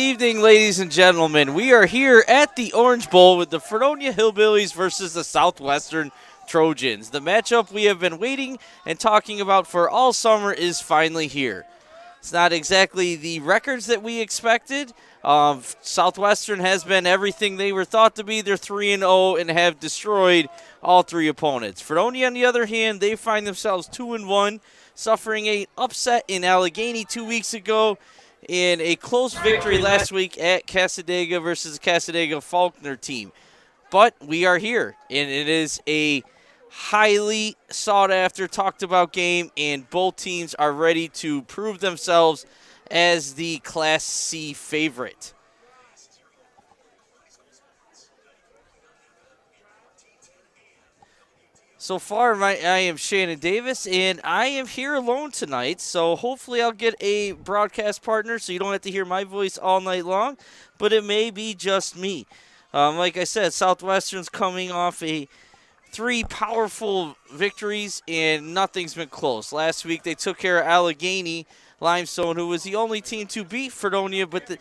Evening, ladies and gentlemen. We are here at the Orange Bowl with the Fredonia Hillbillies versus the Southwestern Trojans. The matchup we have been waiting and talking about for all summer is finally here. It's not exactly the records that we expected. Southwestern has been everything they were thought to be. They're 3-0 and have destroyed all three opponents. Fredonia, on the other hand, they find themselves 2-1, suffering an upset in Allegheny 2 weeks ago in a close victory last week at Cassadaga versus Cassadaga Faulkner team. But we are here, and it is a highly sought-after, talked-about game, and both teams are ready to prove themselves as the Class C favorite. So far, I am Shannon Davis, and I am here alone tonight, so hopefully I'll get a broadcast partner so you don't have to hear my voice all night long, but it may be just me. Like I said, Southwestern's coming off three powerful victories, and nothing's been close. Last week they took care of Allegheny Limestone, who was the only team to beat Fredonia, but the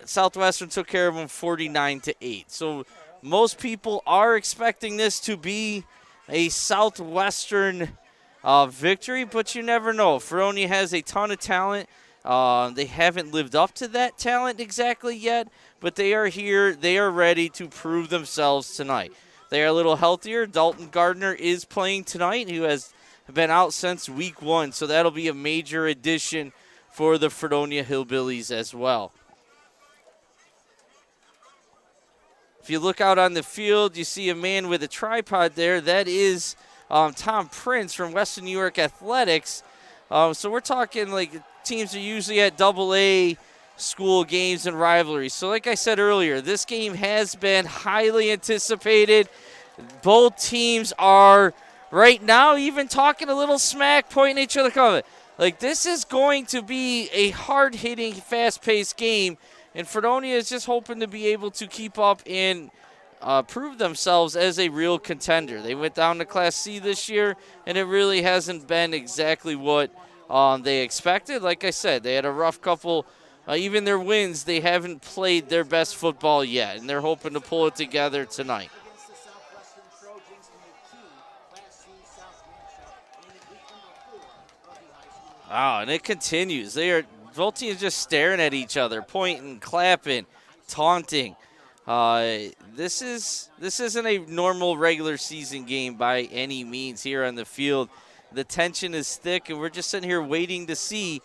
Southwestern took care of them 49-8. So most people are expecting this to be a Southwestern victory, but you never know. Fredonia has a ton of talent. They haven't lived up to that talent exactly yet, but they are here. They are ready to prove themselves tonight. They are a little healthier. Dalton Gardner is playing tonight, who has been out since week 1, so that'll be a major addition for the Fredonia Hillbillies as well. If you look out on the field, you see a man with a tripod there. That is Tom Prince from Western New York Athletics. So we're talking like teams are usually at AA school games and rivalries. So like I said earlier, this game has been highly anticipated. Both teams are right now even talking a little smack, pointing at each other. Coming. Like this is going to be a hard-hitting, fast-paced game. And Fredonia is just hoping to be able to keep up and prove themselves as a real contender. They went down to Class C this year, and it really hasn't been exactly what they expected. Like I said, they had a rough couple. Even their wins, they haven't played their best football yet, and they're hoping to pull it together tonight. Wow, and it continues. Both teams just staring at each other, pointing, clapping, taunting. This isn't a normal regular season game by any means here on the field. The tension is thick, and we're just sitting here waiting to see,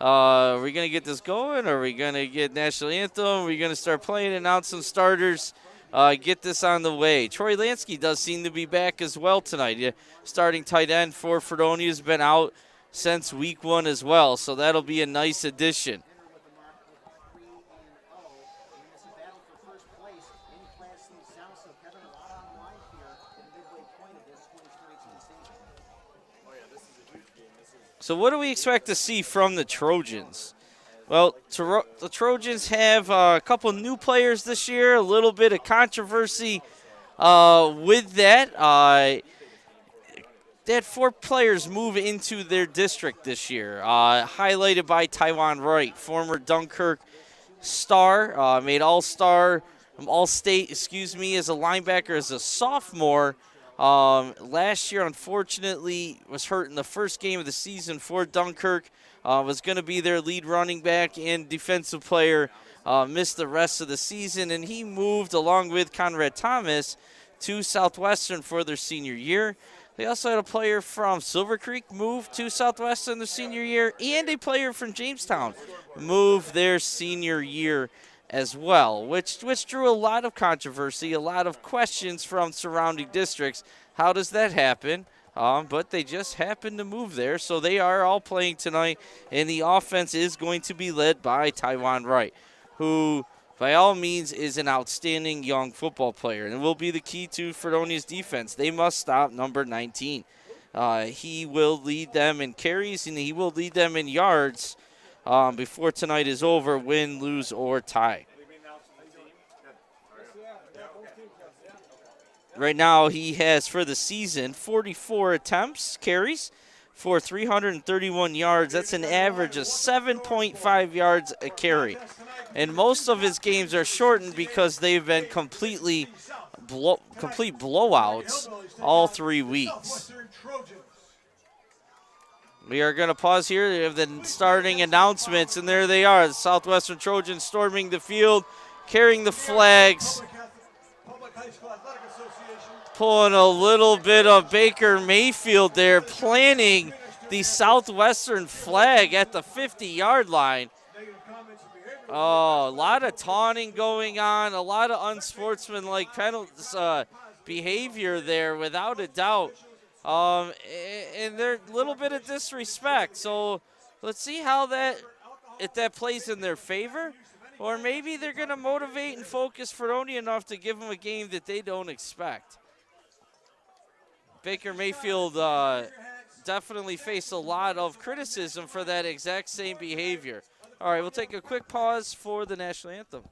are we going to get this going? Are we going to get national anthem? Are we going to start playing, announce some starters, get this on the way? Troy Lansky does seem to be back as well tonight. Starting tight end for Fredonia has been out since week 1 as well, so that'll be a nice addition. So what do we expect to see from the Trojans? Well, the Trojans have a couple new players this year, a little bit of controversy with that. They had 4 players move into their district this year, highlighted by Tywan Wright, former Dunkirk star, made All-State, as a linebacker as a sophomore. Last year, unfortunately, was hurt in the first game of the season for Dunkirk. Was going to be their lead running back and defensive player, missed the rest of the season, and he moved along with Conrad Thomas to Southwestern for their senior year. They also had a player from Silver Creek move to Southwestern their senior year, and a player from Jamestown move their senior year as well, which drew a lot of controversy, a lot of questions from surrounding districts. How does that happen? But they just happened to move there, so they are all playing tonight, and the offense is going to be led by Tywan Wright, who by all means is an outstanding young football player and will be the key to Fredonia's defense. They must stop number 19. He will lead them in carries, and he will lead them in yards before tonight is over, win, lose, or tie. Right now he has, for the season, 44 attempts, carries, for 331 yards. That's an average of 7.5 yards a carry. and most of his games are shortened because they've been complete blowouts all 3 weeks. We are going to pause here. We have the starting announcements, and there they are. The Southwestern Trojans storming the field, carrying the flags, pulling a little bit of Baker Mayfield there, planting the Southwestern flag at the 50-yard line. Oh, a lot of taunting going on, a lot of unsportsmanlike penalties, behavior there, without a doubt. And there's a little bit of disrespect. So let's see how if that plays in their favor, or maybe they're going to motivate and focus Fredonia enough to give them a game that they don't expect. Baker Mayfield definitely faced a lot of criticism for that exact same behavior. All right, we'll take a quick pause for the national anthem.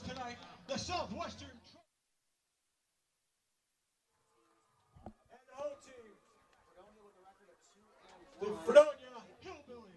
Tonight, the Southwestern and the whole team, the Fredonia Hillbillies.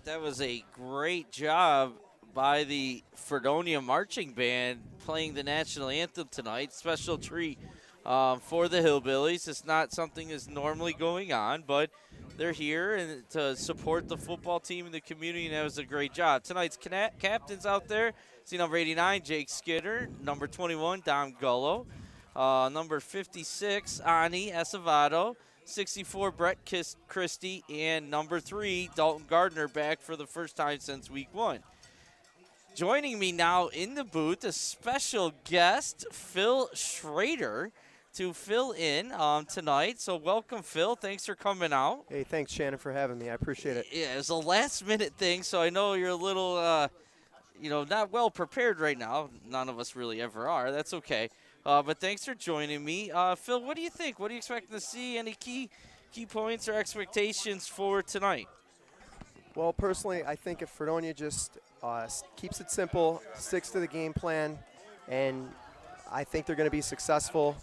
That was a great job by the Fredonia Marching Band playing the national anthem tonight. Special treat for the Hillbillies. It's not something that's normally going on, but they're here and to support the football team and the community, and that was a great job. Tonight's captains out there, see number 89, Jake Skidder, number 21, Dom Gullo, number 56, Ani Acevedo, 64, Brett Christie, and number 3, Dalton Gardner, back for the first time since week 1. Joining me now in the booth, a special guest, Phil Schrader, to fill in tonight. So welcome, Phil. Thanks for coming out. Hey, thanks, Shannon, for having me. I appreciate it. Yeah, it was a last-minute thing, so I know you're a little, not well prepared right now. None of us really ever are. That's okay. But thanks for joining me. Phil, what do you think? What are you expecting to see? Any key points or expectations for tonight? Well, personally, I think if Fredonia just keeps it simple, sticks to the game plan, and I think they're going to be successful.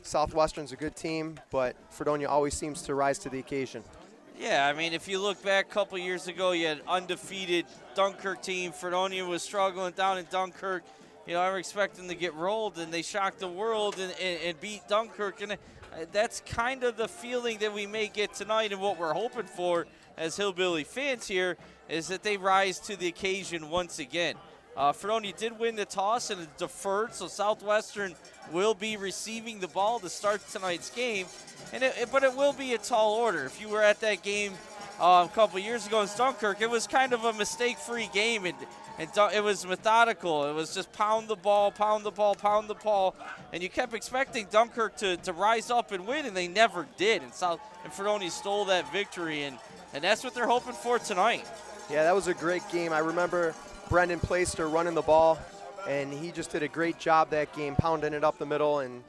Southwestern's a good team, but Fredonia always seems to rise to the occasion. Yeah, I mean, if you look back a couple years ago, you had undefeated Dunkirk team. Fredonia was struggling down in Dunkirk. I was expecting to get rolled, and they shocked the world and beat Dunkirk. And that's kind of the feeling that we may get tonight, and what we're hoping for as Hillbilly fans here is that they rise to the occasion once again. Fredonia did win the toss and it deferred, so Southwestern will be receiving the ball to start tonight's game. But it will be a tall order. If you were at that game a couple years ago in Dunkirk, it was kind of a mistake-free game, and it was methodical. It was just pound the ball, pound the ball, pound the ball, and you kept expecting Dunkirk to rise up and win, and they never did. And Fredonia stole that victory, and that's what they're hoping for tonight. Yeah, that was a great game. I remember Brendan Plaister running the ball, and he just did a great job that game, pounding it up the middle, and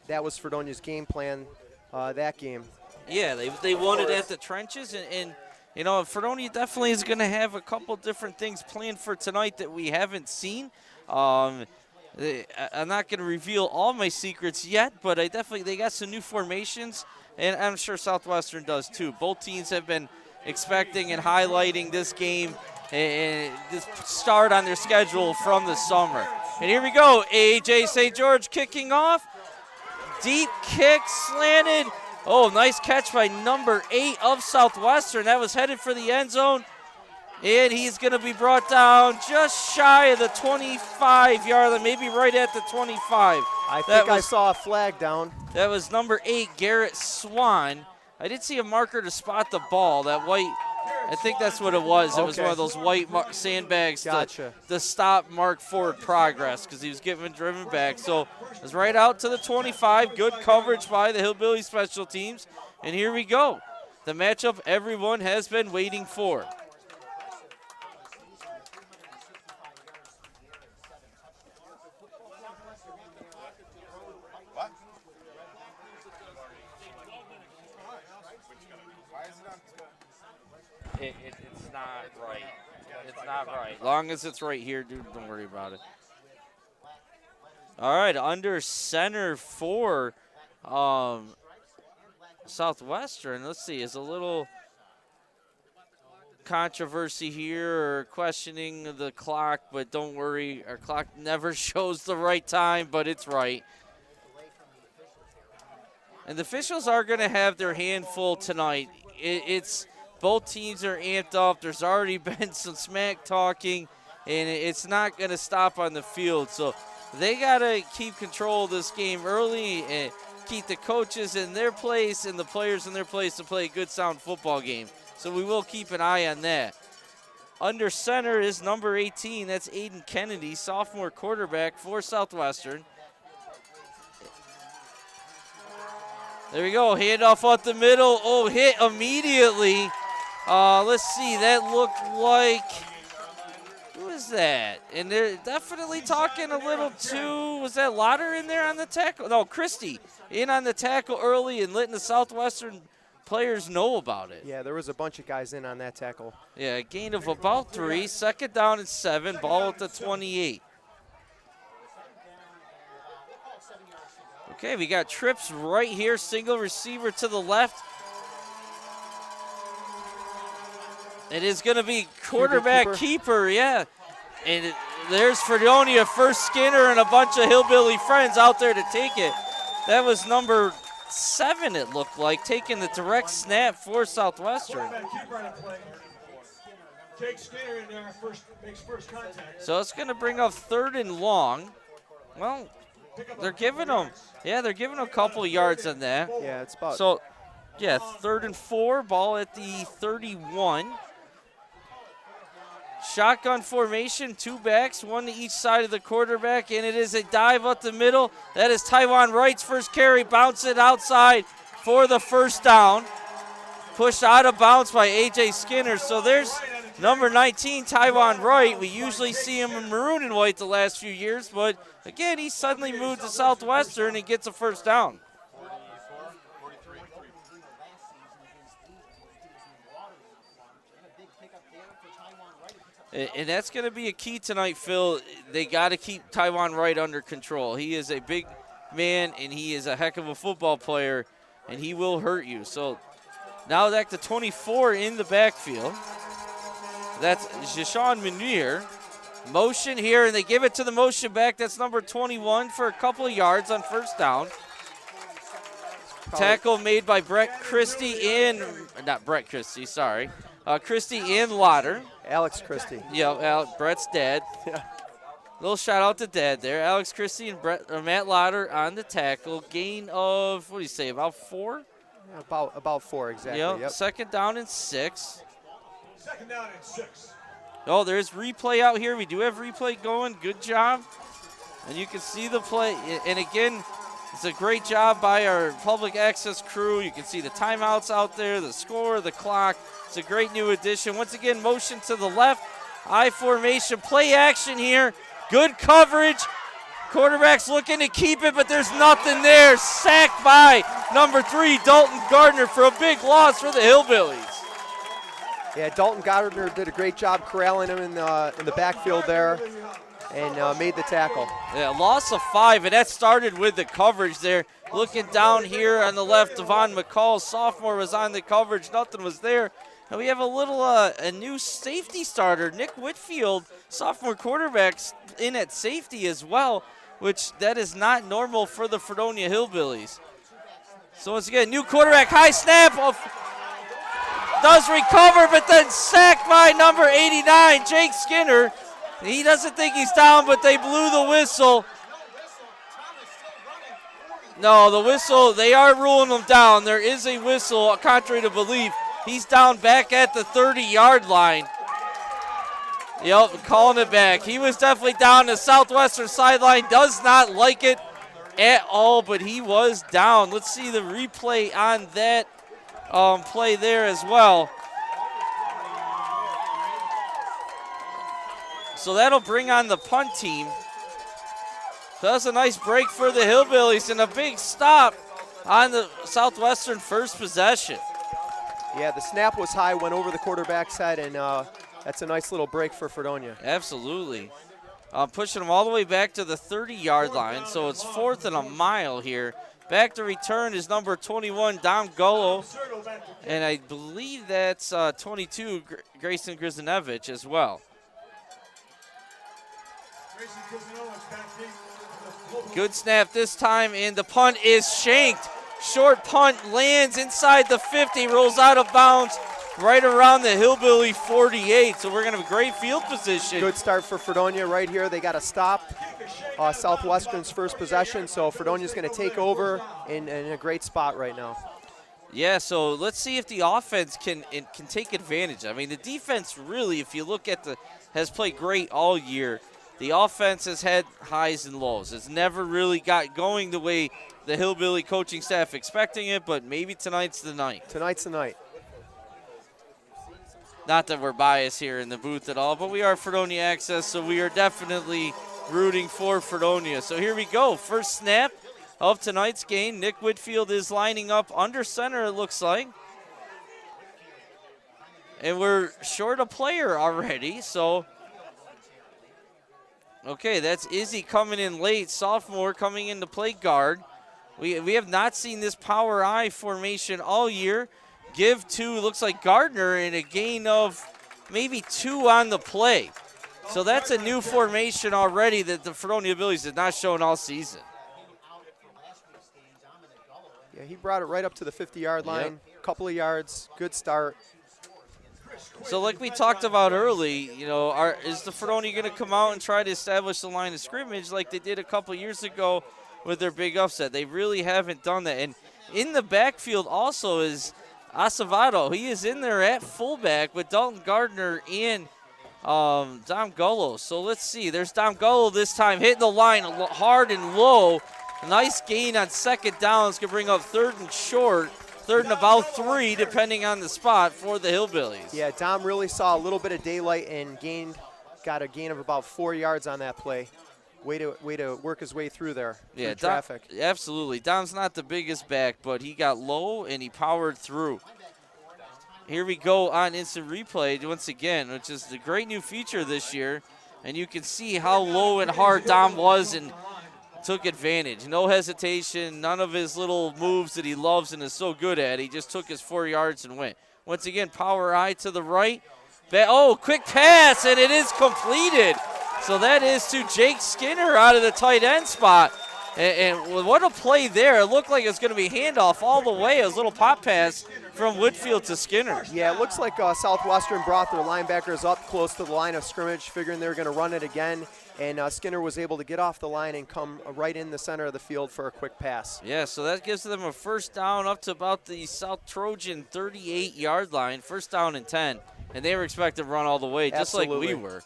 that was Fredonia's game plan that game. Yeah, they won it at the trenches, and you know, Fredonia definitely is going to have a couple different things planned for tonight that we haven't seen. I'm not going to reveal all my secrets yet, but they got some new formations, and I'm sure Southwestern does too. Both teams have been expecting and highlighting this game and this start on their schedule from the summer. And here we go, A.J. St. George kicking off. Deep kick, slanted. Oh, nice catch by number 8 of Southwestern. That was headed for the end zone. And he's going to be brought down just shy of the 25-yard line, maybe right at the 25. I think I saw a flag down. That was number 8, Garrett Swan. I did see a marker to spot the ball, that white. I think that's what it was. Okay. It was one of those white sandbags to stop mark forward progress because he was getting driven back. So it was right out to the 25. Good coverage by the Hillbilly special teams. And here we go. The matchup everyone has been waiting for. It's not right. It's not right. As long as it's right here, dude, don't worry about it. All right, under center for Southwestern. Let's see, is a little controversy here or questioning the clock, but don't worry, our clock never shows the right time, but it's right. And the officials are going to have their handful tonight. It's both teams are amped up. There's already been some smack talking, and it's not going to stop on the field. So they got to keep control of this game early and keep the coaches in their place and the players in their place to play a good, sound football game. So we will keep an eye on that. Under center is number 18. That's Aiden Kennedy, sophomore quarterback for Southwestern. There we go, handoff up the middle. Oh, hit immediately. Let's see, that looked like, who is that? And they're definitely talking a little too, was that Lauder in there on the tackle? No, Christie in on the tackle early and letting the Southwestern players know about it. Yeah, there was a bunch of guys in on that tackle. Yeah, a gain of about 3, second down and 7, ball at the 28. Okay, we got trips right here, single receiver to the left. It is going to be quarterback keeper, yeah. And there's Fredonia, first Skinner and a bunch of Hillbilly friends out there to take it. That was number 7, it looked like, taking the direct snap for Southwestern. Jake Skinner in there makes first contact. So it's going to bring up 3rd and long. Well, they're giving them a couple of yards on that. Yeah, it's about. So, yeah, 3rd and 4, ball at the 31. Shotgun formation, 2 backs, 1 to each side of the quarterback, and it is a dive up the middle. That is Tywan Wright's first carry, bounce it outside for the first down. Pushed out of bounds by A.J. Skinner. So there's number 19, Tywan Wright. We usually see him in maroon and white the last few years, but again, he suddenly moved to Southwestern and gets a first down. And that's going to be a key tonight, Phil. They got to keep Tywan Wright under control. He is a big man, and he is a heck of a football player, and he will hurt you. So now back to 24 in the backfield. That's Jishan Munir. Motion here, and they give it to the motion back. That's number 21 for a couple of yards on first down. tackle made by Brett Christie and, not Brett Christie, sorry. Christie and Lauder. Alex Christie. Yeah, Brett's dad. Yeah. Little shout out to Dad there. Alex Christie and Matt Lauder on the tackle. Gain of, what do you say, about 4? Yeah, about 4, exactly. Yep. Second down and 6. Second down and 6. Oh, there's replay out here. We do have replay going. Good job. And you can see the play. And again, it's a great job by our public access crew. You can see the timeouts out there, the score, the clock. It's a great new addition. Once again, motion to the left. I formation. Play action here. Good coverage. Quarterback's looking to keep it, but there's nothing there. Sacked by number 3, Dalton Gardner, for a big loss for the Hillbillies. Yeah, Dalton Gardner did a great job corralling him in the backfield there and made the tackle. Yeah, loss of 5, and that started with the coverage there. Looking down here on the left, Devon McCall, sophomore, was on the coverage. Nothing was there. And we have a new safety starter, Nick Whitfield, sophomore quarterback, in at safety as well, which that is not normal for the Fredonia Hillbillies. So once again, new quarterback, high snap, does recover, but then sacked by number 89, Jake Skinner. He doesn't think he's down, but they blew the whistle. No, the whistle, they are ruling him down. There is a whistle, contrary to belief. He's down back at the 30-yard line. Yep, calling it back. He was definitely down. The Southwestern sideline does not like it at all, but he was down. Let's see the replay on that play there as well. So that'll bring on the punt team. So that's a nice break for the Hillbillies and a big stop on the Southwestern first possession. Yeah, the snap was high, went over the quarterback's head, and that's a nice little break for Fredonia. Absolutely. Pushing them all the way back to the 30-yard line, so it's 4th and a mile here. Back to return is number 21, Dom Gullo, and I believe that's 22, Grayson Grisonevich as well. Good snap this time, and the punt is shanked. Short punt lands inside the 50, rolls out of bounds right around the Hillbilly 48. So we're going to have a great field position. Good start for Fredonia right here. They got to stop Southwestern's first possession, so Fredonia's going to take over in a great spot right now. Yeah, so let's see if the offense can take advantage. I mean, the defense really, if you look at has played great all year. The offense has had highs and lows. It's never really got going the way the Hillbilly coaching staff expecting it, but maybe tonight's the night. Tonight's the night. Not that we're biased here in the booth at all, but we are Fredonia Access, so we are definitely rooting for Fredonia. So here we go. First snap of tonight's game. Nick Whitfield is lining up under center, it looks like. And we're short a player already, so... Okay, that's Izzy coming in late, sophomore coming in to play guard. We have not seen this power I formation all year. Give to, looks like Gardner, and a gain of maybe 2 on the play. So that's a new formation already that the Fredonia Hillbillies have not shown all season. Yeah, he brought it right up to the 50-yard line. Yep. Couple of yards, good start. So like we talked about early, you know, is the Fredonia going to come out and try to establish the line of scrimmage like they did a couple years ago with their big upset? They really haven't done that. And in the backfield also is Acevedo. He is in there at fullback with Dalton Gardner and Dom Gullo. So let's see. There's Dom Gullo this time hitting the line hard and low. A nice gain on second down. It's going to bring up 3rd and short. 3rd and about 3, depending on the spot for the Hillbillies. Yeah, Dom really saw a little bit of daylight and got a gain of about 4 yards on that play. Way to work his way through there. Yeah, through traffic. Absolutely. Dom's not the biggest back, but he got low and he powered through. Here we go on instant replay once again, which is the great new feature this year. And you can see how low and hard Dom was and took advantage. No hesitation, none of his little moves that he loves and is so good at. He just took his 4 yards and went. Once again, power I to the right. Oh, quick pass, and it is completed. So that is to Jake Skinner out of the tight end spot. And what a play there. It looked like it was going to be handoff all the way. It was a little pop pass from Whitfield to Skinner. Yeah, it looks like Southwestern brought their linebackers up close to the line of scrimmage, figuring they were going to run it again. And Skinner was able to get off the line and come right in the center of the field for a quick pass. Yeah, so that gives them a first down up to about the South Trojan 38-yard line, first down and 10. And they were expected to run all the way, just like we were.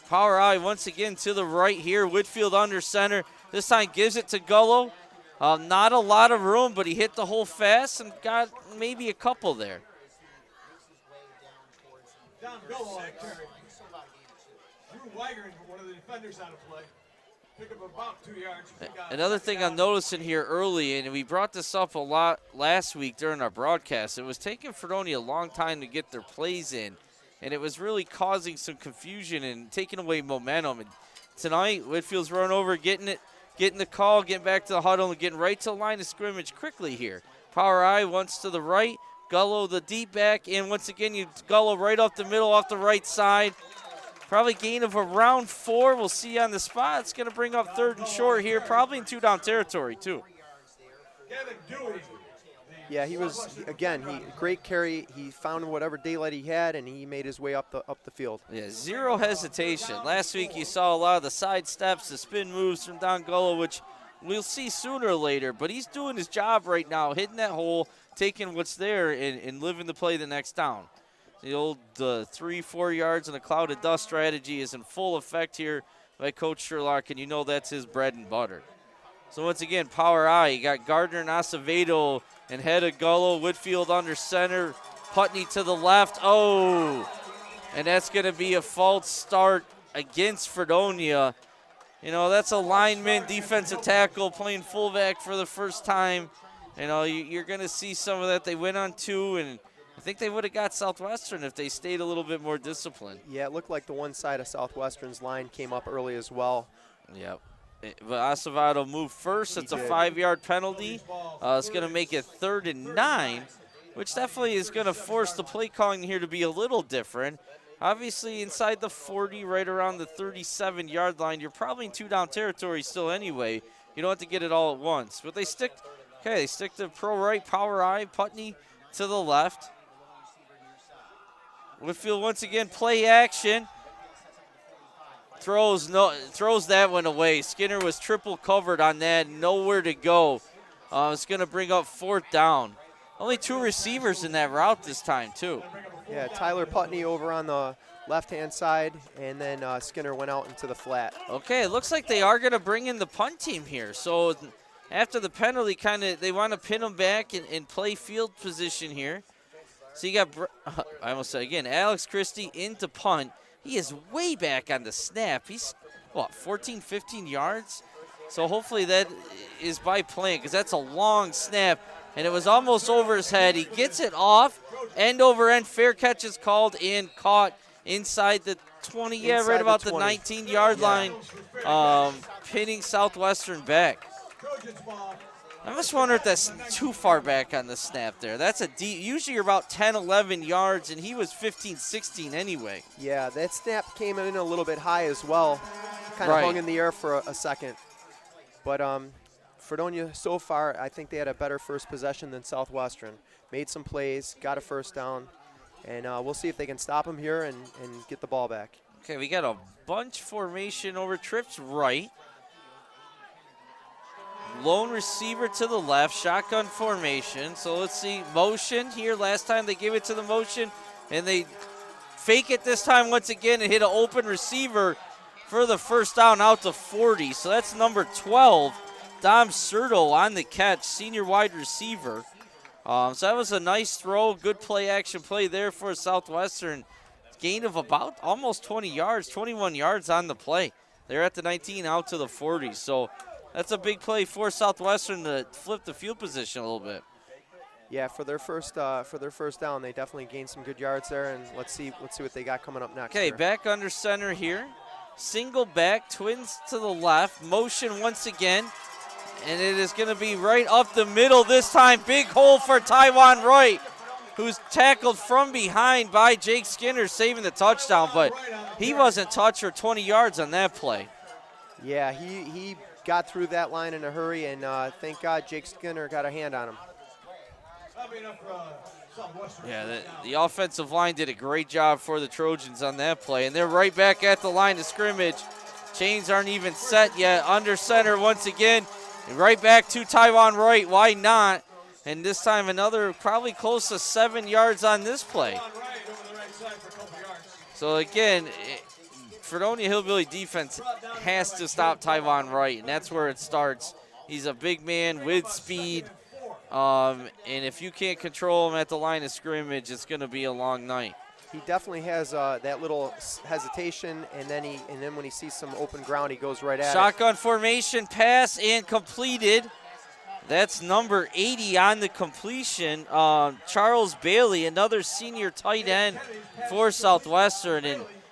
Power I once again to the right here. Whitfield under center. This time gives it to Gullo. Not a lot of room, but he hit the hole fast and got maybe a couple there. Down Gullo on that carry. Drew Weigering, one of the defenders on the play. Pick up about 2 yards. Another thing I'm noticing here early, and we brought this up a lot last week during our broadcast, it was taking Fredonia a long time to get their plays in, and it was really causing some confusion and taking away momentum. And tonight, Whitfield's run over, getting the call, getting back to the huddle, and getting right to the line of scrimmage quickly here. Power I once to the right, Gullo the deep back, and once again, Gullo right off the middle, off the right side. Probably gain of around 4. We'll see on the spot. It's going to bring up 3rd and short here, probably in 2-down territory, too. Yeah, he was, again, great carry. He found whatever daylight he had, and he made his way up the field. Yeah, zero hesitation. Last week you saw a lot of the side steps, the spin moves from Don Gullo, which we'll see sooner or later. But he's doing his job right now, hitting that hole, taking what's there, and living the play the next down. The old 3-4 yards in a cloud of dust strategy is in full effect here by Coach Sherlock, and you know that's his bread and butter. So once again, Power I. You got Gardner and Acevedo and head of Gullo, Whitfield under center, Putney to the left. Oh, and that's going to be a false start against Fredonia. You know, that's a lineman, defensive tackle, playing fullback for the first time. You know, you're going to see some of that. They went on 2, and I think they would have got Southwestern if they stayed a little bit more disciplined. Yeah, it looked like the one side of Southwestern's line came up early as well. Yep. But Acevedo moved first. It's a 5-yard penalty. It's going to make it 3rd and 9, which definitely is going to force the play calling here to be a little different. Obviously, inside the 40, right around the 37-yard line, you're probably in 2-down territory still anyway. You don't have to get it all at once. But they stick to pro right, Power I, Putney to the left. Whitfield once again, play action. Throws that one away. Skinner was triple covered on that, nowhere to go. It's going to bring up 4th down. Only 2 receivers in that route this time, too. Yeah, Tyler Putney over on the left-hand side, and then Skinner went out into the flat. Okay, it looks like they are going to bring in the punt team here. So after the penalty, they want to pin them back and play field position here. So you got, I almost said again, Alex Christie into punt. He is way back on the snap. He's, 14, 15 yards? So hopefully that is by plan, because that's a long snap, and it was almost over his head. He gets it off, end over end, fair catch is called and caught inside the 20, right about the 19-yard line, pinning Southwestern back. I just wonder if that's too far back on the snap there. That's a deep, usually you're about 10, 11 yards, and he was 15, 16 anyway. Yeah, that snap came in a little bit high as well. Kind of hung in the air for a second. But Fredonia, so far, I think they had a better first possession than Southwestern. Made some plays, got a first down, and we'll see if they can stop them here and get the ball back. Okay, we got a bunch formation over trips right. Lone receiver to the left, shotgun formation. So let's see, motion here. Last time they gave it to the motion, and they fake it this time once again and hit an open receiver for the first down out to 40. So that's number 12, Dom Serto on the catch, senior wide receiver. So that was a nice throw, good play action play there for Southwestern. Gain of about almost 20 yards, 21 yards on the play. They're at the 19, out to the 40. So that's a big play for Southwestern to flip the field position a little bit. Yeah, for their first down, they definitely gained some good yards there, and let's see what they got coming up next. Okay, back under center here. Single back, twins to the left, motion once again, and it is going to be right up the middle this time. Big hole for Taiwan Wright, who's tackled from behind by Jake Skinner, saving the touchdown, but he wasn't touched for 20 yards on that play. Yeah, he got through that line in a hurry, and thank God Jake Skinner got a hand on him. Yeah, the offensive line did a great job for the Trojans on that play, and they're right back at the line of scrimmage. Chains aren't even set yet. Under center once again. Right back to Tywan Wright. Why not? And this time another probably close to 7 yards on this play. So again, Fredonia Hillbilly defense has to stop Tywan Wright, and that's where it starts. He's a big man with speed, and if you can't control him at the line of scrimmage, it's going to be a long night. He definitely has that little hesitation, and then when he sees some open ground, he goes right at it. Shotgun formation, pass, and completed. That's number 80 on the completion. Charles Bailey, another senior tight end for Southwestern,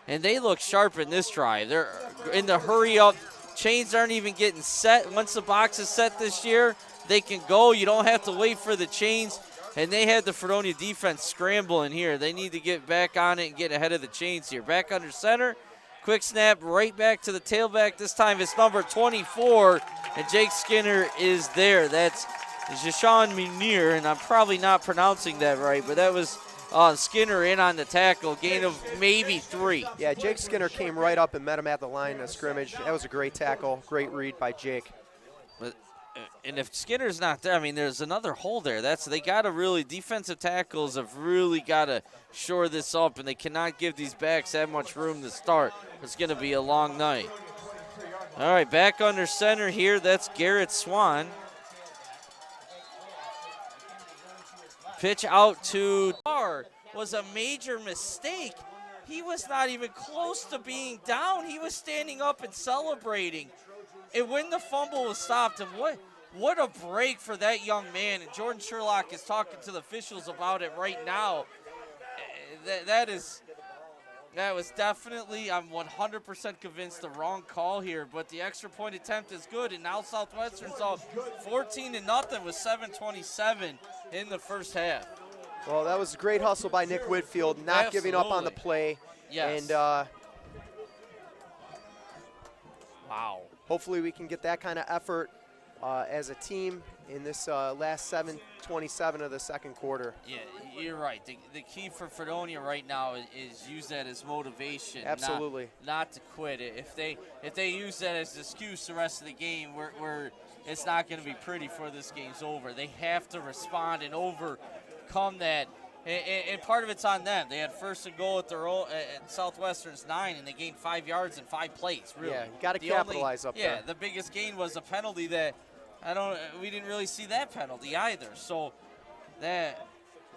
and they look sharp in this drive. They're in the hurry up. Chains aren't even getting set. Once the box is set this year, they can go. You don't have to wait for the Chains. And they had the Fredonia defense scrambling here. They need to get back on it and get ahead of the Chains here. Back under center. Quick snap right back to the tailback. This time it's number 24, and Jake Skinner is there. That's Jashawn Munir, and I'm probably not pronouncing that right, but that was Skinner in on the tackle, gain of maybe 3. Yeah, Jake Skinner came right up and met him at the line of scrimmage. That was a great tackle, great read by Jake. And if Skinner's not there, I mean, there's another hole there. They got to really, defensive tackles have really got to shore this up, and they cannot give these backs that much room to start. It's going to be a long night. All right, back under center here. That's Garrett Swan. Pitch out to Barr was a major mistake. He was not even close to being down. He was standing up and celebrating. And when the fumble was stopped, and what a break for that young man. And Jordan Sherlock is talking to the officials about it right now. That was definitely, I'm 100% convinced, the wrong call here. But the extra point attempt is good, and now Southwestern's up 14-0 with 7:27 in the first half. Well, that was a great hustle by Nick Whitfield, not giving up on the play. Yes. And wow. Hopefully we can get that kind of effort as a team in this last 7:27 of the second quarter. Yeah, you're right. The key for Fredonia right now is use that as motivation. Absolutely. Not to quit it. If they use that as an excuse the rest of the game, we're it's not going to be pretty for this game's over. They have to respond and overcome that. And part of it's on them. They had first and goal at their own at Southwestern's 9, and they gained 5 yards in 5 plays. Really, yeah, you got to capitalize up there. Yeah, the biggest gain was a penalty that we didn't really see that penalty either. So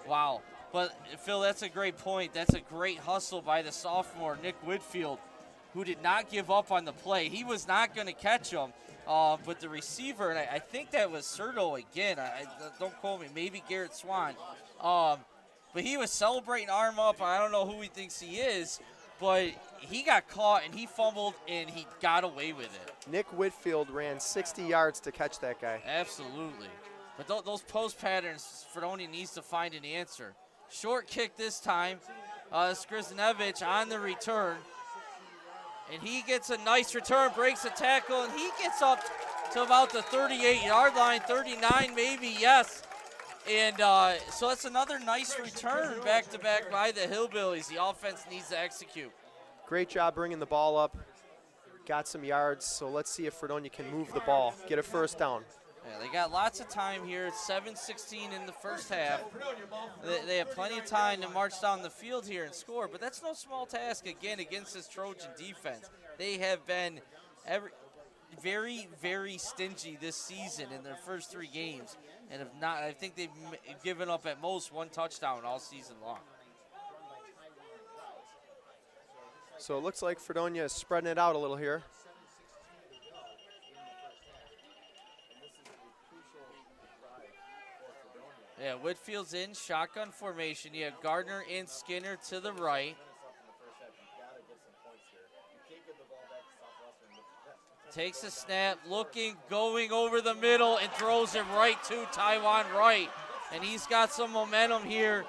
wow. But Phil, that's a great point. That's a great hustle by the sophomore Nick Whitfield, who did not give up on the play. He was not going to catch him. But the receiver, and I think that was Serto again. Don't quote me. Maybe Garrett Swan. But he was celebrating arm up. I don't know who he thinks he is, but he got caught, and he fumbled, and he got away with it. Nick Whitfield ran 60 yards to catch that guy. Absolutely. But those post patterns, Fredonia needs to find an answer. Short kick this time. Skrzynevich on the return. And he gets a nice return, breaks a tackle, and he gets up to about the 38-yard line, 39 maybe, yes. And so that's another nice return back-to-back by the Hillbillies. The offense needs to execute. Great job bringing the ball up. Got some yards, so let's see if Fredonia can move the ball, get a first down. Yeah, they got lots of time here. It's 7:16 in the first half. They have plenty of time to march down the field here and score, but that's no small task, again, against this Trojan defense. They have been very, very stingy this season in their first 3 games, and have not. I think they've given up at most 1 touchdown all season long. So it looks like Fredonia is spreading it out a little here. Yeah, Whitfield's in shotgun formation. You have Gardner and Skinner to the right. Takes a snap, looking, going over the middle, and throws it right to Tywan Wright. And he's got some momentum here.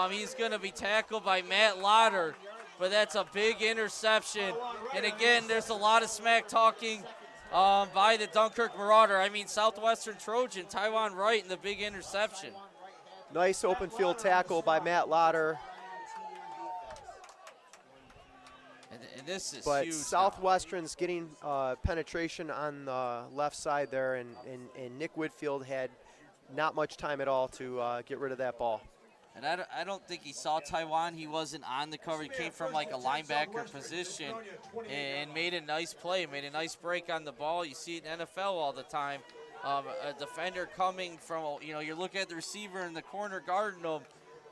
He's going to be tackled by Matt Lauder, but that's a big interception. And again, there's a lot of smack talking by the Dunkirk Marauder. I mean, Southwestern Trojan, Taiwan Wright, and the big interception. Nice open field tackle by Matt Lotter. And this is but huge. Southwestern's getting penetration on the left side there, and Nick Whitfield had not much time at all to get rid of that ball. And I don't think he saw Taiwan. He wasn't on the cover. He came from like a linebacker position and made a nice play, made a nice break on the ball. You see it in NFL all the time. A defender coming from, you're looking at the receiver in the corner guarding him,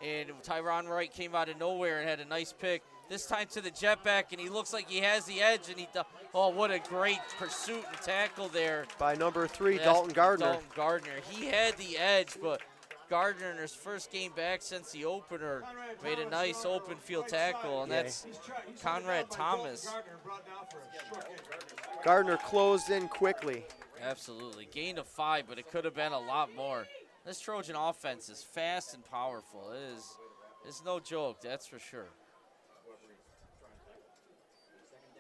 and Taiwan Wright came out of nowhere and had a nice pick. This time to the jetback, and he looks like he has the edge, and what a great pursuit and tackle there. By number 3, Dalton Gardner. Dalton Gardner. He had the edge, but Gardner in his first game back since the opener made a nice open field tackle, and that's Conrad Thomas. Gardner closed in quickly. Absolutely. Gain of 5, but it could have been a lot more. This Trojan offense is fast and powerful. It's no joke, that's for sure.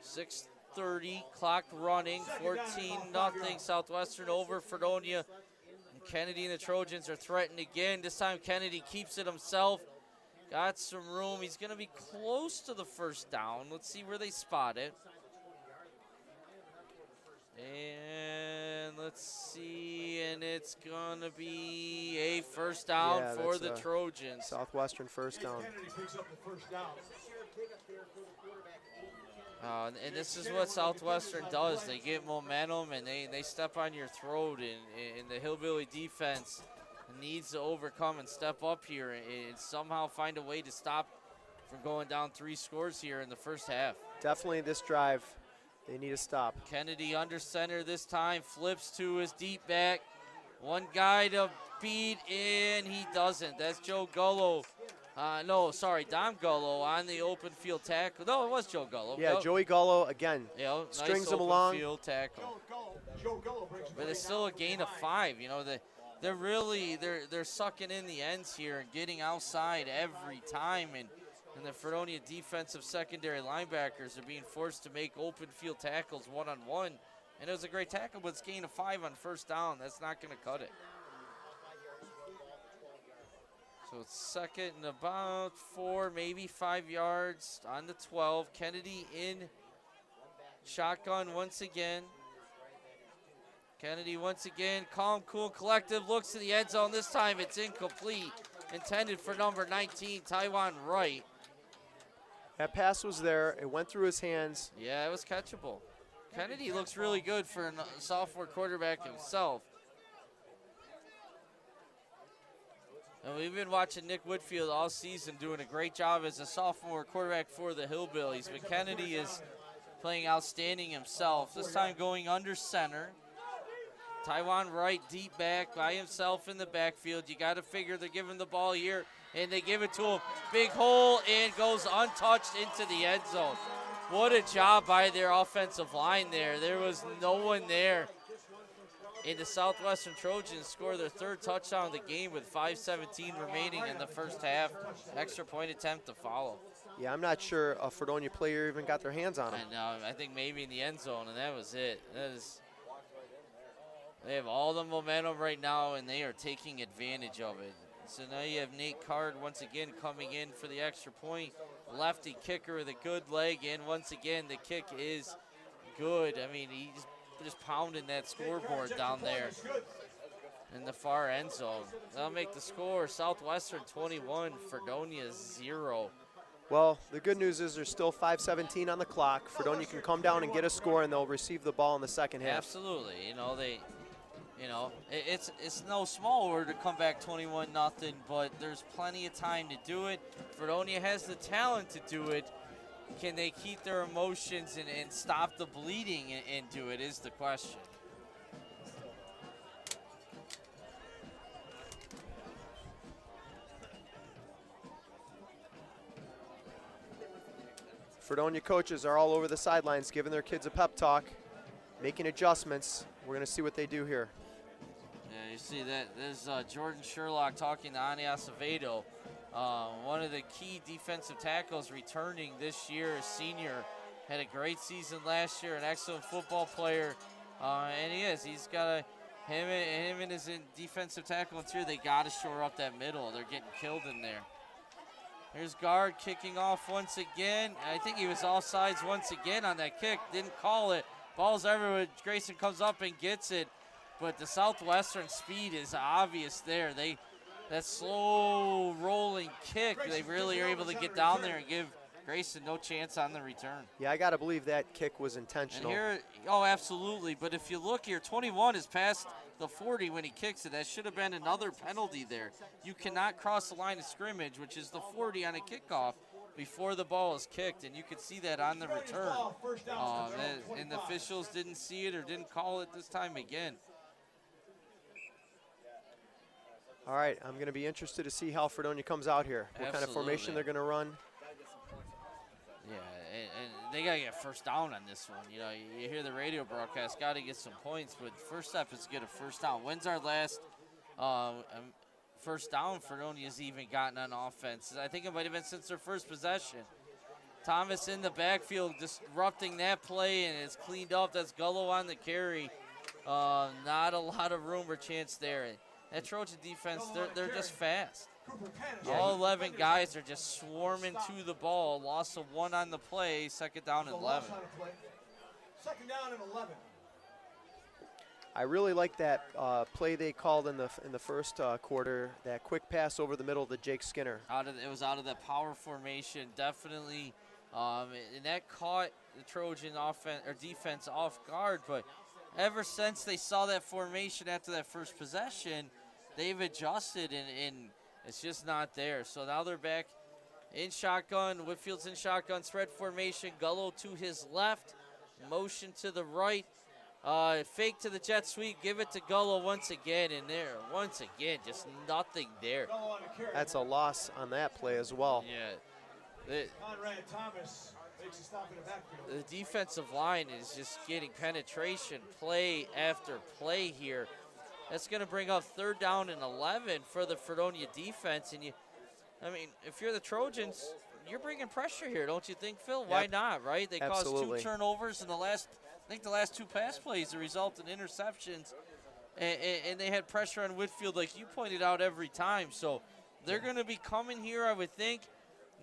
6:30, clock running, 14-0, Southwestern over Fredonia. And Kennedy and the Trojans are threatened again. This time Kennedy keeps it himself. Got some room. He's going to be close to the first down. Let's see where they spot it. And let's see, and it's going to be a first down for the Trojans. Southwestern first down. Kennedy picks up the first down. And this is what Southwestern does. They get momentum, and they step on your throat, and the Hillbilly defense needs to overcome and step up here and somehow find a way to stop from going down 3 scores here in the first half. Definitely this drive, they need to stop. Kennedy under center this time, flips to his deep back. One guy to beat, and he doesn't. That's Joe Gullo. Dom Gullo on the open field tackle. No, it was Joe Gullo. Yeah, Joey Gullo again. Strings nice him along. Field tackle. Joe Gullo brings but it's still a gain of 5. They're really sucking in the ends here and getting outside every time, and the Fredonia defensive secondary linebackers are being forced to make open field tackles one-on-one. And it was a great tackle, but it's gain of 5 on first down. That's not going to cut it. So it's second and about 4, maybe 5 yards on the 12. Kennedy in shotgun once again. Kennedy once again, calm, cool, collective, looks to the end zone. This time it's incomplete. Intended for number 19, Taiwan Wright. That pass was there. It went through his hands. Yeah, it was catchable. Kennedy looks really good for a sophomore quarterback himself. And we've been watching Nick Whitfield all season doing a great job as a sophomore quarterback for the Hillbillies. But Kennedy is playing outstanding himself. This time going under center. Taiwan Wright deep back by himself in the backfield. You got to figure they're giving the ball here, and they give it to him. Big hole, and goes untouched into the end zone. What a job by their offensive line there. There was no one there. And the Southwestern Trojans score their 3rd touchdown of the game with 5:17 remaining in the first half. Extra point attempt to follow. Yeah, I'm not sure a Fredonia player even got their hands on him. I know. I think maybe in the end zone, and that was it. They have all the momentum right now, and they are taking advantage of it. So now you have Nate Card once again coming in for the extra point. Lefty kicker with a good leg, and once again the kick is good. I mean, he's just pounding that scoreboard down there in the far end zone. They'll make the score Southwestern 21, Fredonia 0. Well, the good news is there's still 5:17 on the clock. Fredonia can come down and get a score, and they'll receive the ball in the second half. Absolutely. It's no small order to come back 21-0, but there's plenty of time to do it. Fredonia has the talent to do it. Can they keep their emotions and stop the bleeding and do it is the question. Fredonia coaches are all over the sidelines giving their kids a pep talk, making adjustments. We're going to see what they do here. Yeah, you see that. There's Jordan Sherlock talking to Ani Acevedo. One of the key defensive tackles returning this year, a senior. Had a great season last year, an excellent football player. And he is. He's got him and his defensive tackle interior. They got to shore up that middle. They're getting killed in there. Here's guard kicking off once again. I think he was offsides once again on that kick. Didn't call it. Ball's everywhere. Grayson comes up and gets it. But the Southwestern speed is obvious there. That slow rolling kick, they really are able to get down there and give Grayson no chance on the return. Yeah, I got to believe that kick was intentional. And here, oh, absolutely. But if you look here, 21 is past the 40 when he kicks it. That should have been another penalty there. You cannot cross the line of scrimmage, which is the 40 on a kickoff, before the ball is kicked. And you could see that on the return. And the officials didn't see it or didn't call it this time again. All right, I'm going to be interested to see how Fredonia comes out here. What kind of formation they're going to run. Yeah, and they got to get first down on this one. You know, you hear the radio broadcast, got to get some points, but first step is to get a first down. When's our last first down Fredonia's even gotten on offense? I think it might have been since their first possession. Thomas in the backfield disrupting that play, and it's cleaned up. That's Gullo on the carry. Not a lot of room or chance there. That Trojan defense, they're just fast. All 11 guys are just swarming to the ball. Loss of 1 on the play, second down and 11. Second down and 11. I really like that play they called in the first quarter, that quick pass over the middle to Jake Skinner. It was out of that power formation, definitely. And that caught the Trojan defense off guard, but ever since they saw that formation after that first possession, they've adjusted, and it's just not there. So now they're back in shotgun. Whitfield's in shotgun, spread formation. Gullo to his left, motion to the right. Fake to the jet sweep, give it to Gullo once again, and there, once again, just nothing there. That's a loss on that play as well. Yeah. Conrad Thomas makes a stop in the backfield. The defensive line is just getting penetration play after play here. That's going to bring up third down and 11 for the Fredonia defense. And if you're the Trojans, you're bringing pressure here, don't you think, Phil? Yep. Why not, right? They caused 2 turnovers in the last 2 pass plays that result in interceptions. And they had pressure on Whitfield, like you pointed out, every time. So they're going to be coming here, I would think.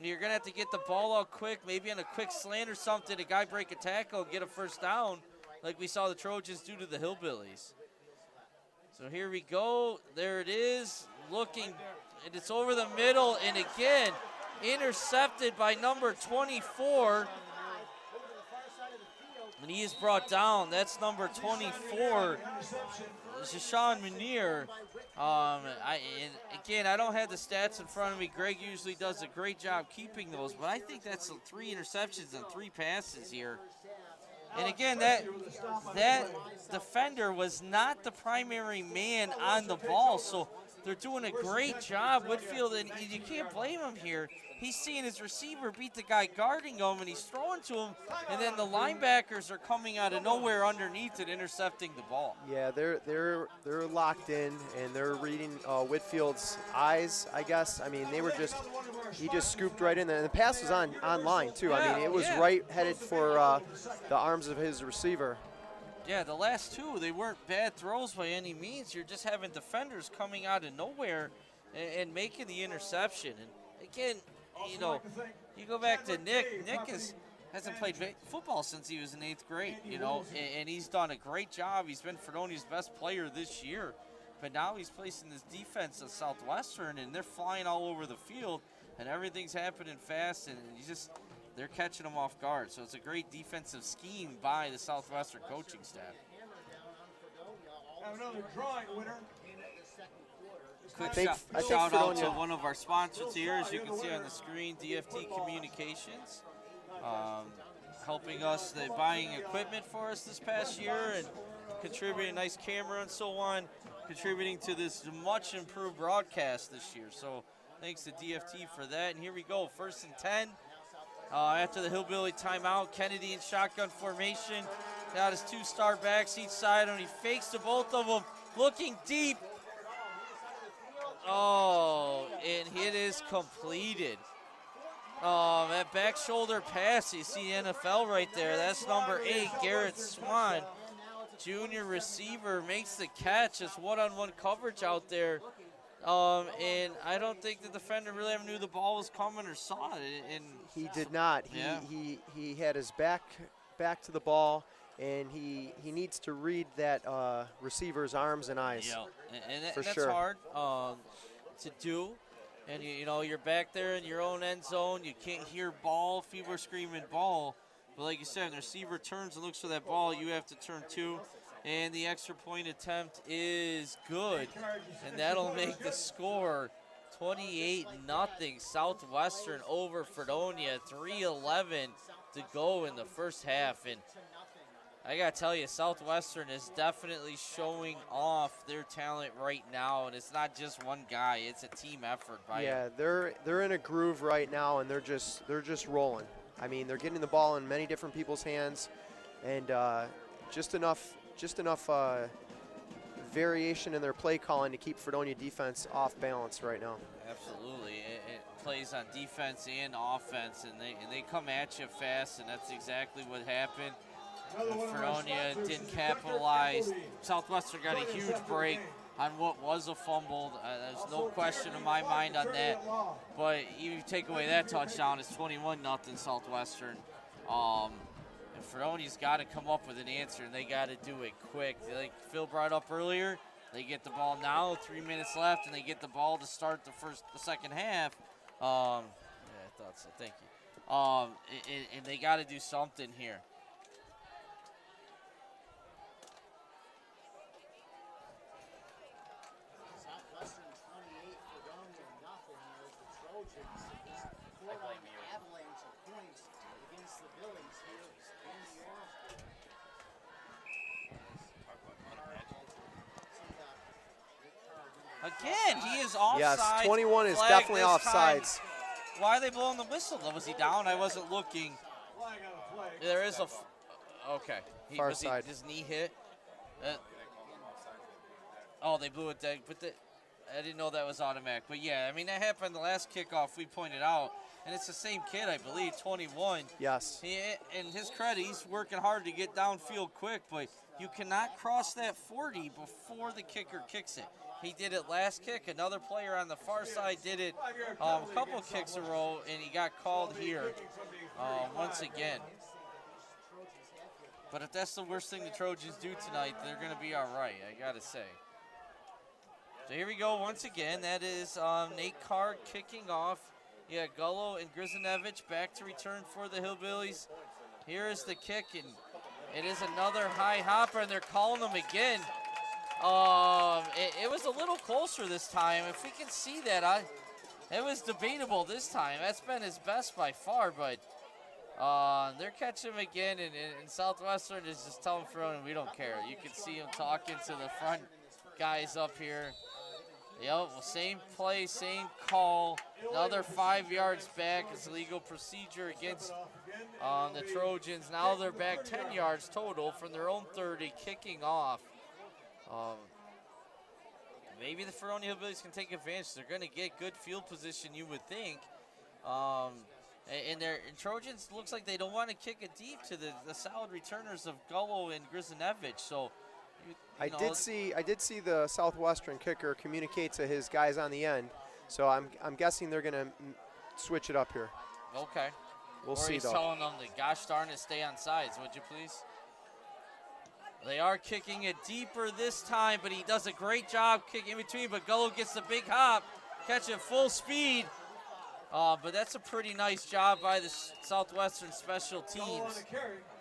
You're going to have to get the ball out quick, maybe on a quick slant or something. A guy break a tackle, get a first down, like we saw the Trojans do to the Hillbillies. So here we go. There it is. Looking, and it's over the middle. And again, intercepted by number 24. And he is brought down. That's number 24, Shashawn Munir. And I don't have the stats in front of me. Greg usually does a great job keeping those, but I think that's 3 interceptions and 3 passes here. And again, that defender was not the primary man on the ball, so they're doing a great job. Whitfield, and you can't blame him here. He's seeing his receiver beat the guy guarding him, and he's throwing to him, and then the linebackers are coming out of nowhere underneath and intercepting the ball. Yeah, they're locked in, and they're reading Whitfield's eyes, I guess. I mean, he just scooped right in there, and the pass was on line too. Yeah, I mean, it was right headed for the arms of his receiver. Yeah, the last 2, they weren't bad throws by any means. You're just having defenders coming out of nowhere and making the interception. And again, you go back to Nick. Nick hasn't played football since he was in 8th grade, and he's done a great job. He's been Fredonia's best player this year. But now he's placing this defense at Southwestern, and they're flying all over the field, and everything's happening fast, and they're catching them off guard. So it's a great defensive scheme by the Southwestern coaching staff. Have another drawing winner. Quick shout out to one of our sponsors here, as you can see on the screen, DFT Communications, helping us, buying equipment for us this past year and contributing a nice camera and so on, contributing to this much improved broadcast this year. So thanks to DFT for that. And here we go, 1st and 10. After the Hillbilly timeout, Kennedy in shotgun formation. Got his 2 star backs each side, and he fakes to both of them, looking deep. Oh, and it is completed. That back shoulder pass, you see NFL right there. That's number 8, Garrett Swan. junior receiver makes the catch. It's one-on-one coverage out there. And I don't think the defender really ever knew the ball was coming or saw it. And he did not. He had his back to the ball, and he needs to read that receiver's arms and eyes. Yeah, and for that's sure. hard to do. And you know, you're back there in your own end zone. You can't hear ball. People are screaming ball. But like you said, the receiver turns and looks for that ball. You have to turn too. And the extra point attempt is good. And that'll make the score 28-0. Southwestern over Fredonia. 3:11 to go in the first half. And I got to tell you, Southwestern is definitely showing off their talent right now. And it's not just one guy. It's a team effort by them. They're in a groove right now, and they're just rolling. I mean, they're getting the ball in many different people's hands, and just enough variation in their play calling to keep Fredonia defense off balance right now. Absolutely, it plays on defense and offense, and they come at you fast, and that's exactly what happened. Fredonia didn't capitalize. Southwestern got a huge break on what was a fumble. There's no question in my mind on that. But you take away that touchdown, it's 21-0 Southwestern. And Fredonia's got to come up with an answer, and they got to do it quick. Like Phil brought up earlier, they get the ball now, 3 minutes left, and they get the ball to start the second half. Yeah, I thought so. Thank you. And they got to do something here. Again, he is offside. Yes, 21 is definitely offsides. Why are they blowing the whistle? Was he down? I wasn't looking. There is a. Okay. Far side. His knee hit. They blew it down. But I didn't know that was automatic. But yeah, I mean, that happened the last kickoff we pointed out. And it's the same kid, I believe, 21. Yes. And his credit, he's working hard to get downfield quick, but you cannot cross that 40 before the kicker kicks it. He did it last kick. Another player on the far side did it a couple kicks in a row, and he got called here once again. But if that's the worst thing the Trojans do tonight, they're going to be all right, I got to say. So here we go once again. That is Nate Card kicking off. Yeah, Gullo and Grizinevich back to return for the Hillbillies. Here is the kick, and it is another high hopper, and they're calling them again. It was a little closer this time. If we can see that, it was debatable this time. That's been his best by far, but they're catching him again, and Southwestern is just telling Fredonia, we don't care. You can see him talking to the front guys up here. Yep, well, same play, same call. Another 5 yards back. It's legal procedure against the Trojans. Now they're back 10 yards total from their own 30, kicking off. Maybe the Fredonia Hillbillies can take advantage. They're going to get good field position, you would think. And Trojans looks like they don't want to kick it deep to the solid returners of Gullo and Grizinevich. So I did see the Southwestern kicker communicate to his guys on the end. So I'm guessing they're going to switch it up here. Okay. We'll see, though. Or he's telling them to, gosh darn it, stay on sides, would you please? They are kicking it deeper this time, but he does a great job kicking in between, but Gullo gets the big hop, catch it full speed. But that's a pretty nice job by the Southwestern special teams.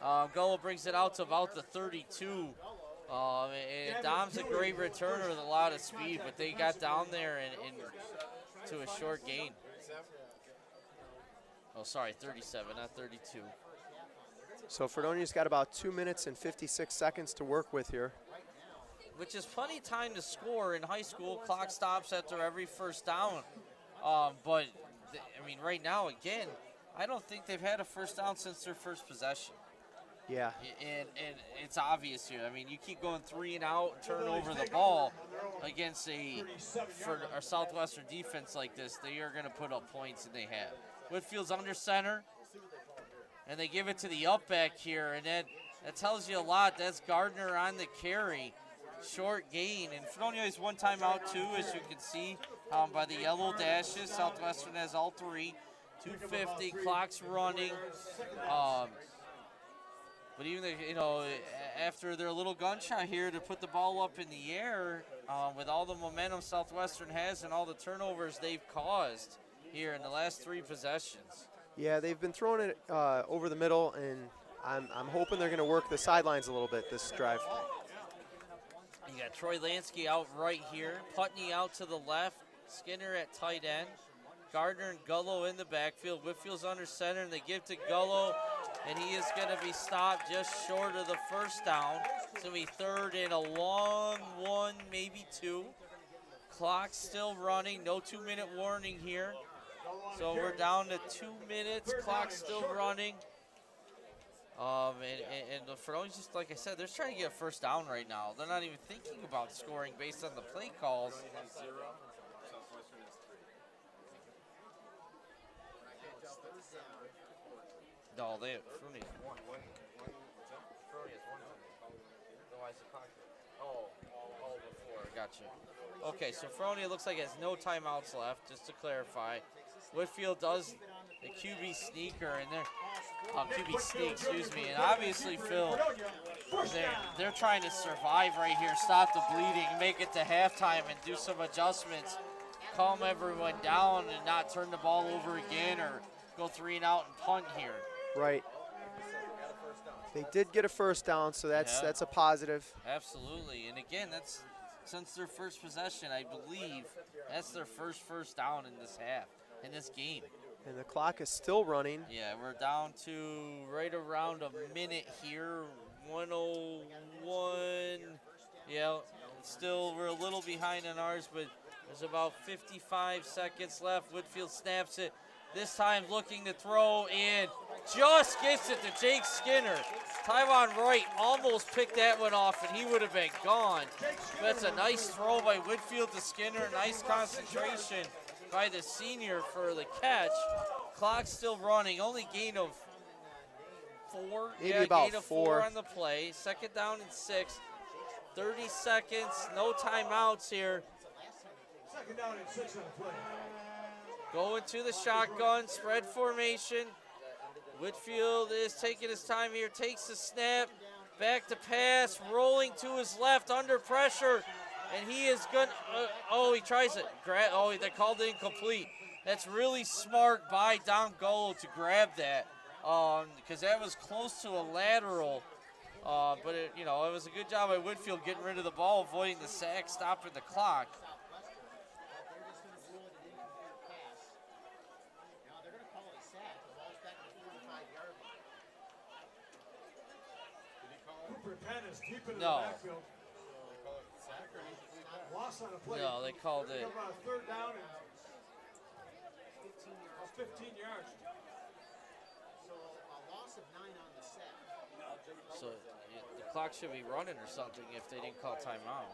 Gullo brings it out to about the 32. And Dom's a great returner with a lot of speed, but they got down there and to a short gain. Oh, sorry, 37, not 32. So Fredonia's got about 2 minutes and 56 seconds to work with here. Which is plenty of time to score in high school. Clock stops after every first down. But, I mean, right now, again, I don't think they've had a first down since their first possession. Yeah. And it's obvious here. I mean, you keep going 3 and out, turn over the ball against for a Southwestern defense like this, they are going to put up points, and they have. Whitfield's under center, and they give it to the up back here, and then That tells you a lot. That's Gardner on the carry. Short gain. And Fredonia has one timeout, too, as you can see by the yellow dashes. Southwestern has all three. 2:50, clock's running. But even, after their little gunshot here to put the ball up in the air, with all the momentum Southwestern has and all the turnovers they've caused here in the last three possessions. Yeah, they've been throwing it over the middle, and I'm hoping they're going to work the sidelines a little bit this drive. You got Troy Lansky out right here, Putney out to the left, Skinner at tight end, Gardner and Gullo in the backfield. Whitfield's under center, and they give to Gullo, and he is going to be stopped just short of the first down. It's going to be third and a long one, maybe two. Clock's still running, no 2-minute warning here. So we're down to 2 minutes, clock's still running. And the Fredonia's just, like I said, they're trying to get a first down right now. They're not even thinking about scoring based on the play calls. No, they have Fredonia. Gotcha. Okay, so Fredonia looks like it has no timeouts left, just to clarify. Whitfield does the QB sneaker, and QB sneak, excuse me, and obviously, Phil, they're trying to survive right here, stop the bleeding, make it to halftime, and do some adjustments, calm everyone down, and not turn the ball over again or go 3 and out and punt here. Right. They did get a first down, so that's a positive. Absolutely, and again, that's since their first possession, I believe that's their first down in this half, in this game. And the clock is still running. Yeah, we're down to right around a minute here, 1:01. Yeah, still we're a little behind on ours, but there's about 55 seconds left. Whitfield snaps it. This time looking to throw and just gets it to Jake Skinner. Tyvon Wright almost picked that one off and he would have been gone. That's a nice throw by Whitfield to Skinner. Nice concentration by the senior for the catch. Clock's still running. Only gain of 4. Maybe about gain of 4 on the play. Second down and 6. 30 seconds. No timeouts here. Second down and 6 on the play. Going to the shotgun, spread formation. Whitfield is taking his time here, takes the snap, back to pass, rolling to his left, under pressure, and he is going he tries it. They called it incomplete. That's really smart by Don Gullo to grab that, because that was close to a lateral. But it was a good job by Whitfield getting rid of the ball, avoiding the sack, stopping the clock. No. No, they called it. Third down and 15 yards. So a loss of 9 on the set. So the clock should be running or something if they didn't call timeout.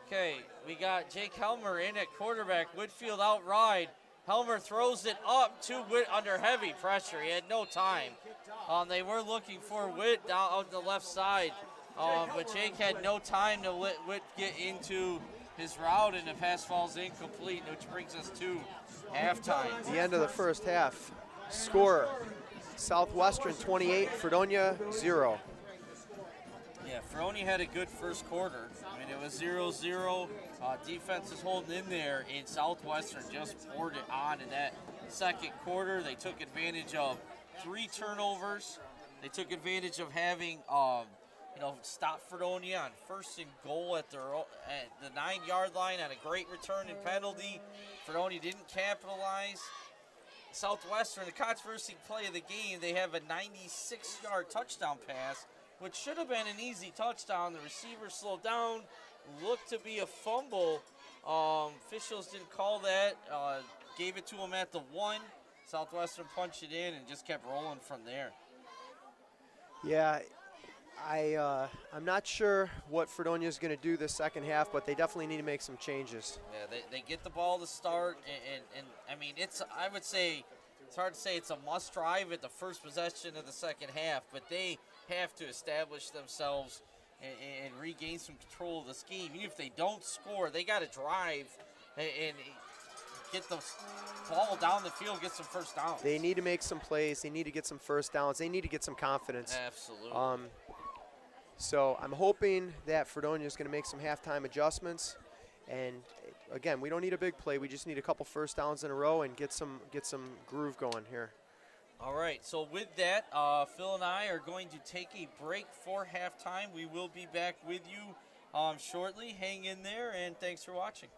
Okay, we got Jake Helmer in at quarterback. Whitfield outride. Helmer throws it up to Witt under heavy pressure. He had no time. They were looking for Witt down on the left side, but Jake had no time to let Witt get into his route, and the pass falls incomplete, which brings us to halftime. The end of the first half. Score, Southwestern 28, Fredonia 0. Yeah, Fredonia had a good first quarter. I mean, it was 0-0. Defense is holding in there, and Southwestern just poured it on in that second quarter. They took advantage of 3 turnovers. They took advantage of having, stop Fredonia on 1st and goal at the 9-yard line on a great return and penalty. Fredonia didn't capitalize. Southwestern, the controversy play of the game, they have a 96-yard touchdown pass, which should have been an easy touchdown. The receiver slowed down, looked to be a fumble. Officials didn't call that, gave it to him at the 1. Southwestern punched it in and just kept rolling from there. Yeah, I'm not sure what Fredonia is going to do this second half, but they definitely need to make some changes. Yeah, they get the ball to start, and I mean, I would say it's hard to say it's a must drive at the first possession of the second half, but they have to establish themselves and regain some control of this game. Even if they don't score, they got to drive and get the ball down the field, get some first downs. They need to make some plays. They need to get some first downs. They need to get some confidence. Absolutely. So I'm hoping that Fredonia is going to make some halftime adjustments. And again, we don't need a big play. We just need a couple first downs in a row and get some groove going here. All right, so with that, Phil and I are going to take a break for halftime. We will be back with you shortly. Hang in there, and thanks for watching.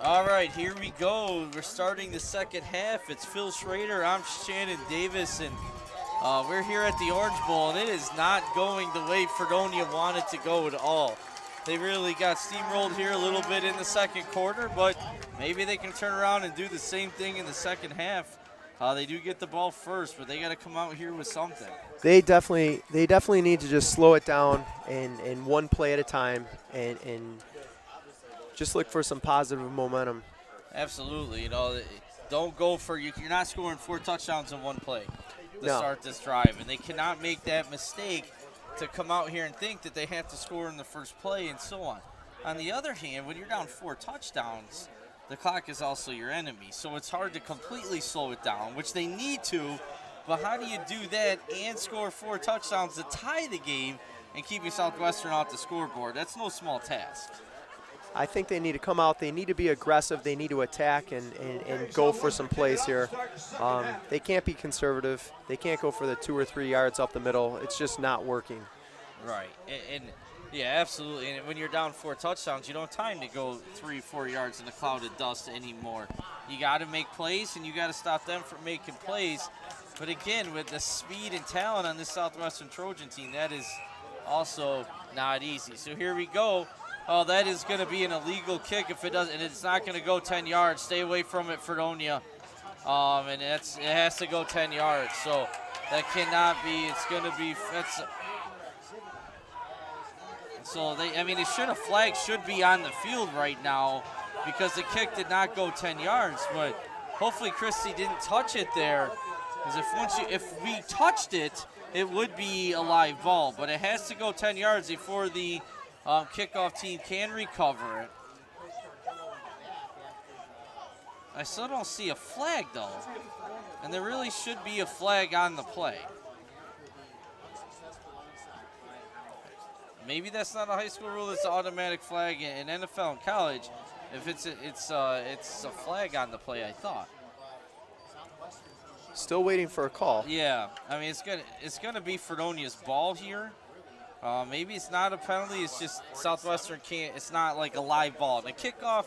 All right, here we go. We're starting the second half. It's Phil Schrader. I'm Shannon Davis, and we're here at the Orange Bowl, and it is not going the way Fredonia wanted to go at all. They really got steamrolled here a little bit in the second quarter, but maybe they can turn around and do the same thing in the second half. They do get the ball first, but they got to come out here with something. They definitely need to just slow it down and one play at a time and just look for some positive momentum. Absolutely. You know, don't go for you're not scoring 4 touchdowns in one play to start this drive, and they cannot make that mistake to come out here and think that they have to score in the first play and so on. On the other hand, when you're down 4 touchdowns, the clock is also your enemy. So it's hard to completely slow it down, which they need to. But how do you do that and score 4 touchdowns to tie the game and keep your Southwestern off the scoreboard? That's no small task. I think they need to come out. They need to be aggressive. They need to attack and go for some plays here. They can't be conservative. They can't go for the 2 or 3 yards up the middle. It's just not working. Right. And yeah, absolutely. And when you're down 4 touchdowns, you don't have time to go 3 or 4 yards in a cloud of dust anymore. You got to make plays, and you got to stop them from making plays. But again, with the speed and talent on this Southwestern Trojan team, that is also not easy. So here we go. Oh, that is going to be an illegal kick if it doesn't, and it's not going to go 10 yards. Stay away from it, Fredonia. And it has to go 10 yards. So that cannot be. It's going to be. So a flag should be on the field right now because the kick did not go 10 yards. But hopefully Christie didn't touch it there, because if we touched it, it would be a live ball. But it has to go 10 yards before the kickoff team can recover it. I still don't see a flag, though. And there really should be a flag on the play. Maybe that's not a high school rule. It's an automatic flag in NFL and college. If it's a flag on the play, I thought. Still waiting for a call. Yeah, I mean it's gonna be Fredonia's ball here. Maybe it's not a penalty. It's just Southwestern can't. It's not like a live ball. The kickoff,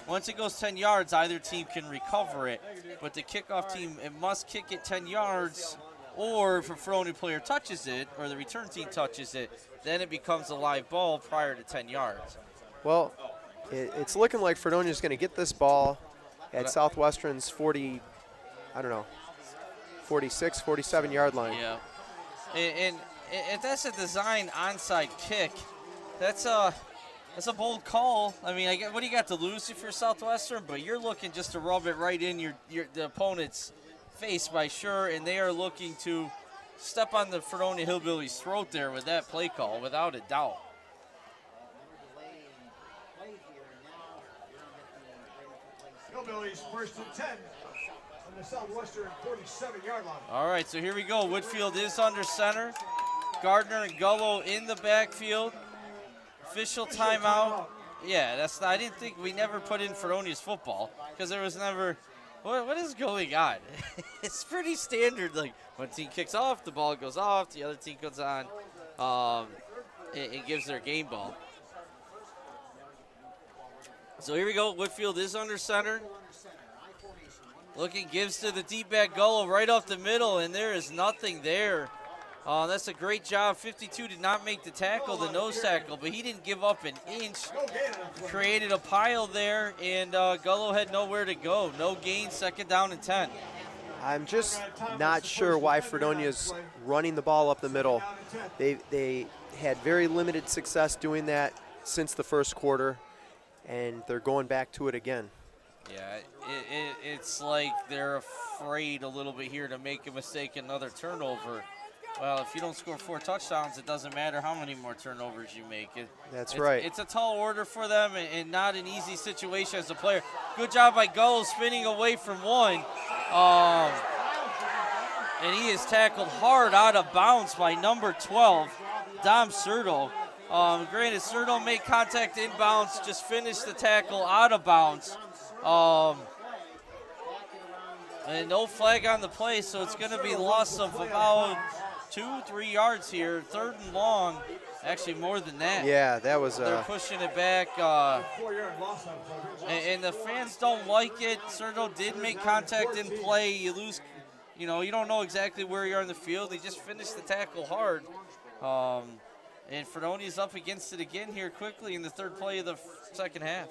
once it goes 10 yards, either team can recover it. But the kickoff team, it must kick it 10 yards, or if a Fredonia player touches it, or the return team touches it, then it becomes a live ball prior to 10 yards. Well, it's looking like Fredonia's going to get this ball at Southwestern's 40, I don't know, 46, 47-yard line. Yeah, and if that's a design onside kick, that's a bold call. I mean, what do you got to lose if you're Southwestern? But you're looking just to rub it right in the opponent's face by sure, and they are looking to step on the Fredonia Hillbillies' throat there with that play call, without a doubt. Hillbillies first and 10 on the Southwestern 47-yard line. All right, so here we go. Woodfield is under center. Gardner and Gullo in the backfield. Official timeout. Yeah, I didn't think we never put in Fredonia's football because there was never. What is going on? It's pretty standard. Like, one team kicks off, the ball goes off, the other team goes on. It gives their game ball. So here we go. Woodfield is under center. Looking, gives to the deep back Gullo right off the middle, and there is nothing there. That's a great job. 52 did not make the tackle, the nose tackle, but he didn't give up an inch. Created a pile there, and Gullo had nowhere to go. No gain, 2nd down and 10. I'm just not sure why Fredonia's running the ball up the middle. They had very limited success doing that since the first quarter. and they're going back to it again. Yeah, it's like they're afraid a little bit here to make a mistake, another turnover. Well, if you don't score 4 touchdowns, it doesn't matter how many more turnovers you make. That's right. It's a tall order for them and not an easy situation as a player. Good job by Gullo spinning away from one. And he is tackled hard out of bounds by number 12, Dom Serto. Granted, Serto made contact inbounds, just finished the tackle out of bounds. And no flag on the play, so it's going to be loss of about 2-3 yards here. 3rd and long, actually more than that. Yeah, that was. They're pushing it back, and the fans don't like it. Serto did make contact in play. You lose, you don't know exactly where you are in the field. He just finished the tackle hard. And Fredonia's up against it again here quickly in the 3rd play of the second half.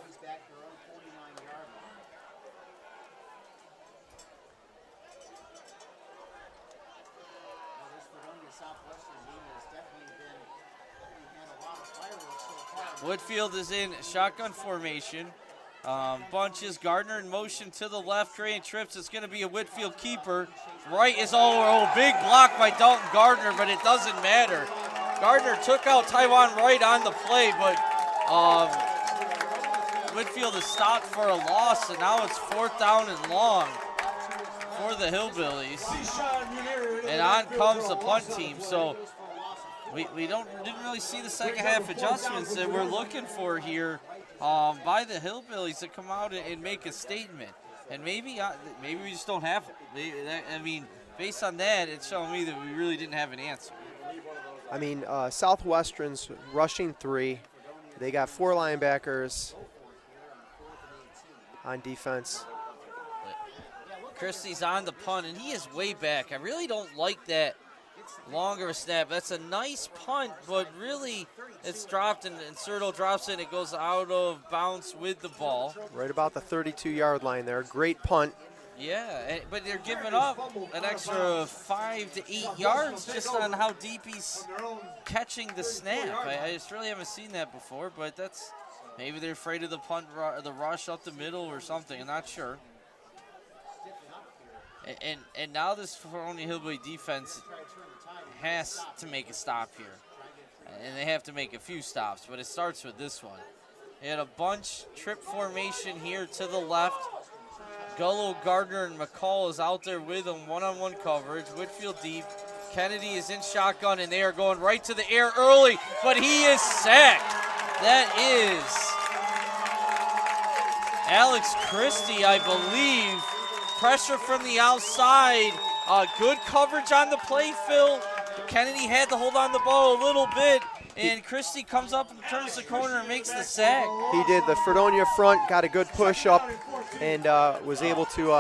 Whitfield is in shotgun formation. Bunches, Gardner in motion to the left, creating trips. It's going to be a Whitfield keeper. Right is big block by Dalton Gardner, but it doesn't matter. Gardner took out Taiwan Wright on the play, but Whitfield is stopped for a loss, and now it's 4th down and long for the Hillbillies. And on comes the punt team. So we didn't really see the second half adjustments that we're looking for here by the Hillbillies to come out and make a statement. And maybe we just don't have it. I mean, based on that, it's showing me that we really didn't have an answer. I mean, Southwestern's rushing 3. They got 4 linebackers on defense. Christie's on the punt, and he is way back. I really don't like that longer snap. That's a nice punt, but really it's dropped, and Serto drops it, and it goes out of bounds with the ball. Right about the 32-yard line there. Great punt. Yeah, but they're giving up an extra 5 to 8 yards just on how deep he's catching the snap. I just really haven't seen that before, but that's maybe they're afraid of the punt, the rush up the middle or something. I'm not sure. And now this Fredonia Hillbilly defense has to make a stop here. And they have to make a few stops, but it starts with this one. They had a bunch trip formation here to the left. Gullo, Gardner, and McCall is out there with them, one-on-one coverage. Whitfield deep. Kennedy is in shotgun, and they are going right to the air early, but he is sacked. That is Alex Christie, I believe. Pressure from the outside. Good coverage on the play, Phil. Kennedy had to hold on the ball a little bit, and Christie comes up and turns the corner and makes the sack. He did. The Fredonia front got a good push up and was able to.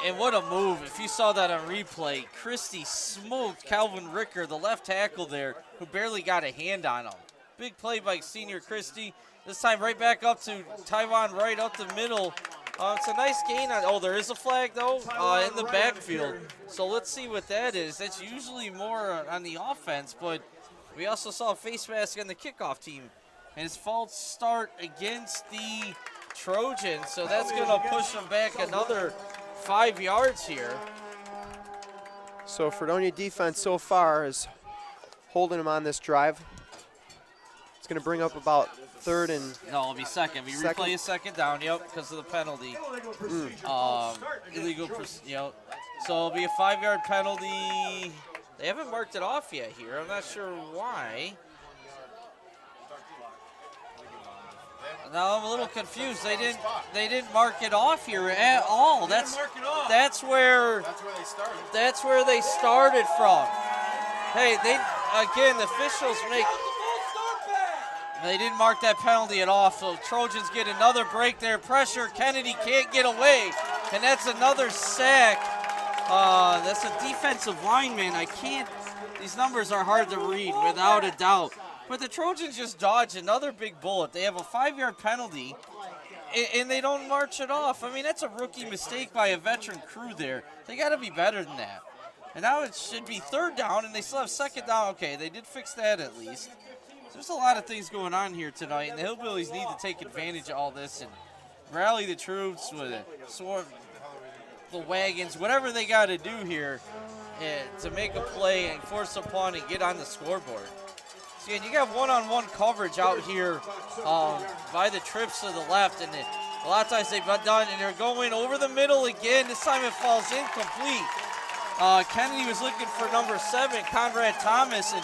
And what a move. If you saw that on replay, Christie smoked Calvin Ricker, the left tackle there, who barely got a hand on him. Big play by senior Christie. This time right back up to Taiwan Wright up the middle. It's a nice gain. There is a flag, though, in the backfield. So let's see what that is. That's usually more on the offense, but we also saw a face mask on the kickoff team. And it's false start against the Trojans, so that's going to push them back another 5 yards here. So Fredonia defense so far is holding them on this drive. It's going to bring up about 3rd and... No, it'll be second. We replay a second down, because of the penalty. Illegal, so it'll be a 5-yard penalty. They haven't marked it off yet here. I'm not sure why. Now I'm a little confused. They didn't mark it off here at all. That's where they started from. Hey, the officials they didn't mark that penalty at all, so Trojans get another break there. Pressure, Kennedy can't get away, and that's another sack. That's a defensive lineman. These numbers are hard to read without a doubt. But the Trojans just dodged another big bullet. They have a 5-yard penalty, and they don't march it off. I mean, that's a rookie mistake by a veteran crew there. They got to be better than that. And now it should be 3rd down, and they still have 2nd down. Okay, they did fix that at least. So there's a lot of things going on here tonight, and the Hillbillies need to take advantage of all this and rally the troops with the wagons, whatever they got to do here to make a play and force a punt and get on the scoreboard. See, and you got one-on-one coverage out here by the trips to the left, and a lot of times they've done, and they're going over the middle again. This time it falls incomplete. Kennedy was looking for number 7, Conrad Thomas, and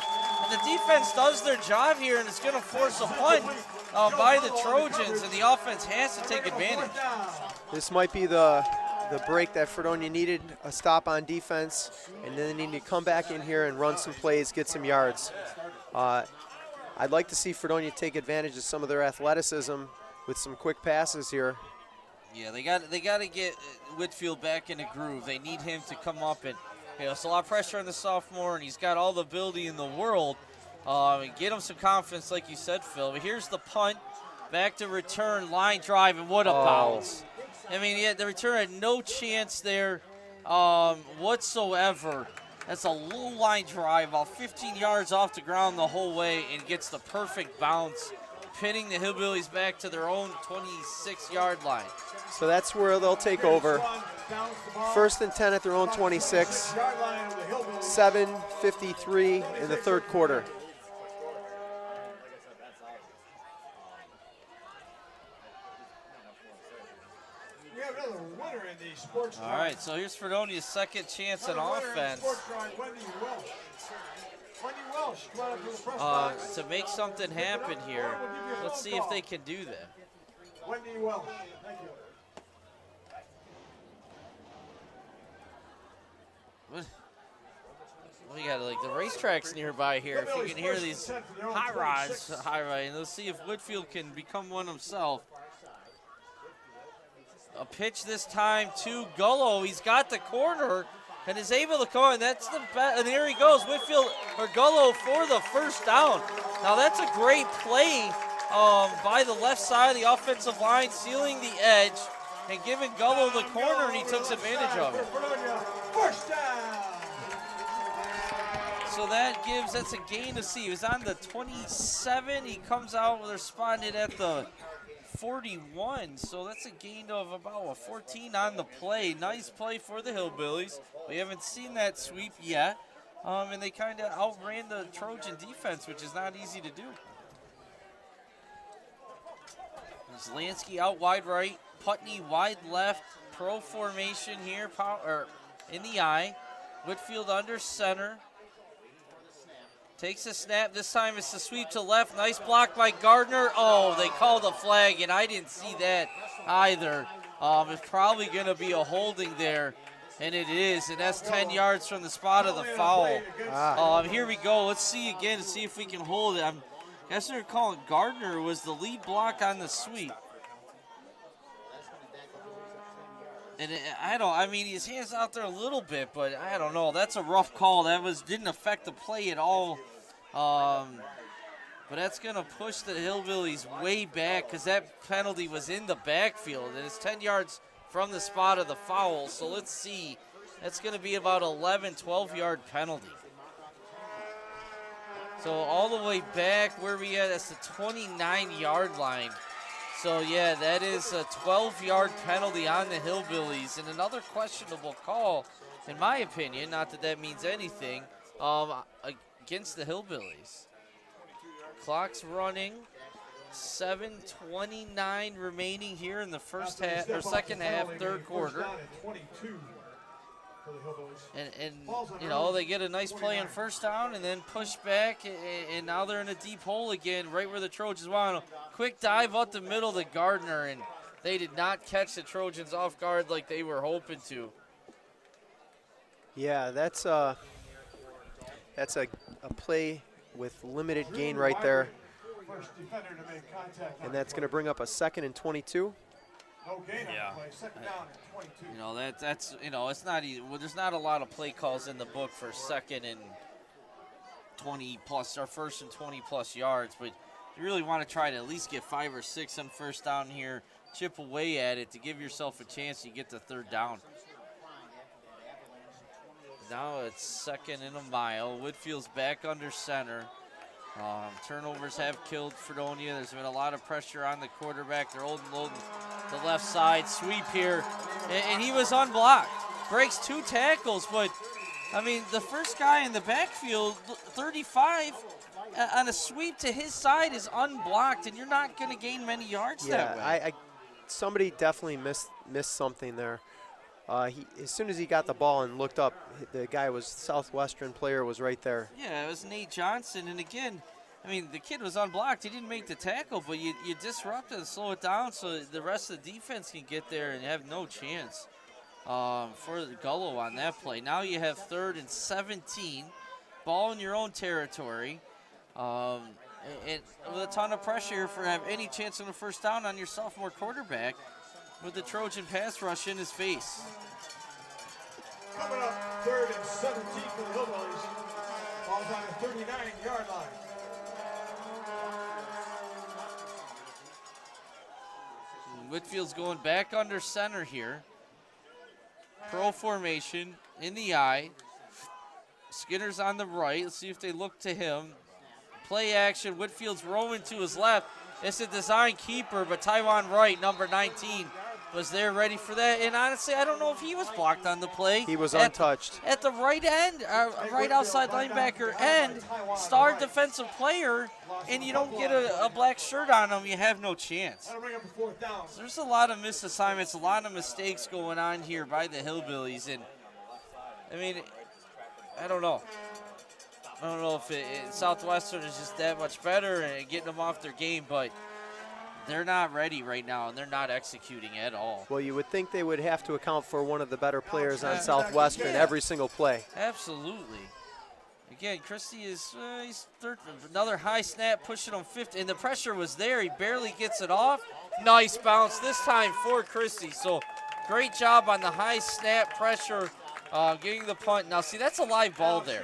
the defense does their job here, and it's going to force a punt by the Trojans, and the offense has to take advantage. This might be the break that Fredonia needed, a stop on defense, and then they need to come back in here and run some plays, get some yards. I'd like to see Fredonia take advantage of some of their athleticism with some quick passes here. Yeah, they got to get Whitfield back in a groove. They need him to come up and, it's a lot of pressure on the sophomore, and he's got all the ability in the world. Get him some confidence, like you said, Phil. But here's the punt, back to return, line drive, and what a bounce. I mean, yeah, the return had no chance there whatsoever. That's a low line drive, about 15 yards off the ground the whole way, and gets the perfect bounce, pinning the Hillbillies back to their own 26-yard line. So that's where they'll take over. 1st and 10 at their own 26. 7:53 in the third quarter. All right, so here's Fredonia's second chance on offense. To make something happen here. Let's see if they can do that. Wendy Welsh, thank you. We got like the racetracks nearby here. If you can hear these hot rods, and let's see if Whitfield can become one himself. A pitch this time to Gullo. He's got the corner and is able to come in. That's the best. And there he goes, Whitfield or Gullo for the first down. Now that's a great play by the left side of the offensive line, sealing the edge and giving Gullo the corner, and he took advantage of it. First down. So that's a gain to see. He was on the 27. He comes out with responded at the 41. So that's a gain of about 14 on the play. Nice play for the Hillbillies. We haven't seen that sweep yet. And they kind of outran the Trojan defense, which is not easy to do. There's Lansky out wide right, Putney wide left, pro formation here, in the eye. Whitfield under center. Takes a snap. This time it's the sweep to left. Nice block by Gardner. Oh, they called a flag, and I didn't see that either. It's probably going to be a holding there, and it is. And that's 10 yards from the spot of the foul. Here we go. Let's see again to see if we can hold it. I guess they're calling Gardner was the lead block on the sweep. And I mean, his hand's out there a little bit, but I don't know. That's a rough call. That didn't affect the play at all. But that's going to push the Hillbillies way back because that penalty was in the backfield, and it's 10 yards from the spot of the foul. So let's see. That's going to be about 11, 12-yard penalty. So all the way back where we at, that's the 29-yard line. So, yeah, that is a 12-yard penalty on the Hillbillies. And another questionable call, in my opinion, not that that means anything, against the Hillbillies. Clock's running. 7:29 remaining here in the first half, or second half, third quarter. And you know, they get a nice play on first down and then push back, and now they're in a deep hole again, right where the Trojans want. Quick dive up the middle to Gardner, and they did not catch the Trojans off guard like they were hoping to. Yeah, that's a play with limited gain right there. And that's going to bring up a 2nd and 22. No gain on the play. Second down at 22. You know, that's you know, it's not easy. Well, there's not a lot of play calls in the book for 2nd and 20 plus, or 1st and 20 plus yards, but you really want to try to at least get 5 or 6 on first down here, chip away at it to give yourself a chance to get the third down. Now it's 2nd and a mile. Whitfield's back under center. Turnovers have killed Fredonia. There's been a lot of pressure on the quarterback. They're loading the left side. Sweep here, and he was unblocked. Breaks 2 tackles, but, I mean, the first guy in the backfield, 35, on a sweep to his side is unblocked, and you're not going to gain many yards that way. Somebody definitely missed something there. As soon as he got the ball and looked up, the guy Southwestern player was right there. Yeah, it was Nate Johnson, and again, I mean, the kid was unblocked. He didn't make the tackle, but you disrupt it and slow it down so the rest of the defense can get there and have no chance for Gullo on that play. Now you have 3rd and 17, ball in your own territory, and with a ton of pressure for have any chance on a first down on your sophomore quarterback with the Trojan pass rush in his face. Coming up, 3rd and 17 for the Hillbillies. Ball's on the 39-yard line. Whitfield's going back under center here. Pro formation in the eye. Skinner's on the right. Let's see if they look to him. Play action. Whitfield's rolling to his left. It's a design keeper, but Taiwan Wright, number 19, was there ready for that. And honestly, I don't know if he was blocked on the play. He was untouched. At the right end, right outside linebacker end, star defensive player, and you don't get a black shirt on him, you have no chance. So there's a lot of missed assignments, a lot of mistakes going on here by the Hillbillies. And, I mean, I don't know. I don't know if Southwestern is just that much better and getting them off their game, but they're not ready right now, and they're not executing at all. Well, you would think they would have to account for one of the better players on Southwestern every single play. Absolutely. Again, Christie is he's third, another high snap, pushing him 50, and the pressure was there. He barely gets it off. Nice bounce this time for Christie. So great job on the high snap pressure. Getting the punt. Now, see, that's a live ball there.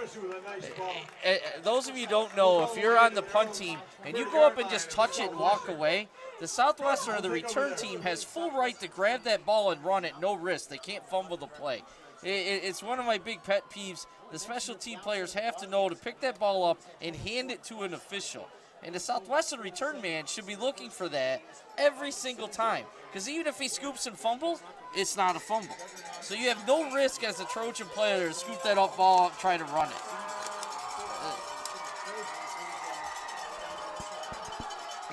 Those of you who don't know, if you're on the punt team and you go up and just touch it and walk away, the Southwestern or the return team has full right to grab that ball and run it, no risk. They can't fumble the play. It's one of my big pet peeves. The special team players have to know to pick that ball up and hand it to an official. And the Southwestern return man should be looking for that every single time. Because even if he scoops and fumbles, it's not a fumble. So you have no risk as a Trojan player to scoop that up ball and try to run it.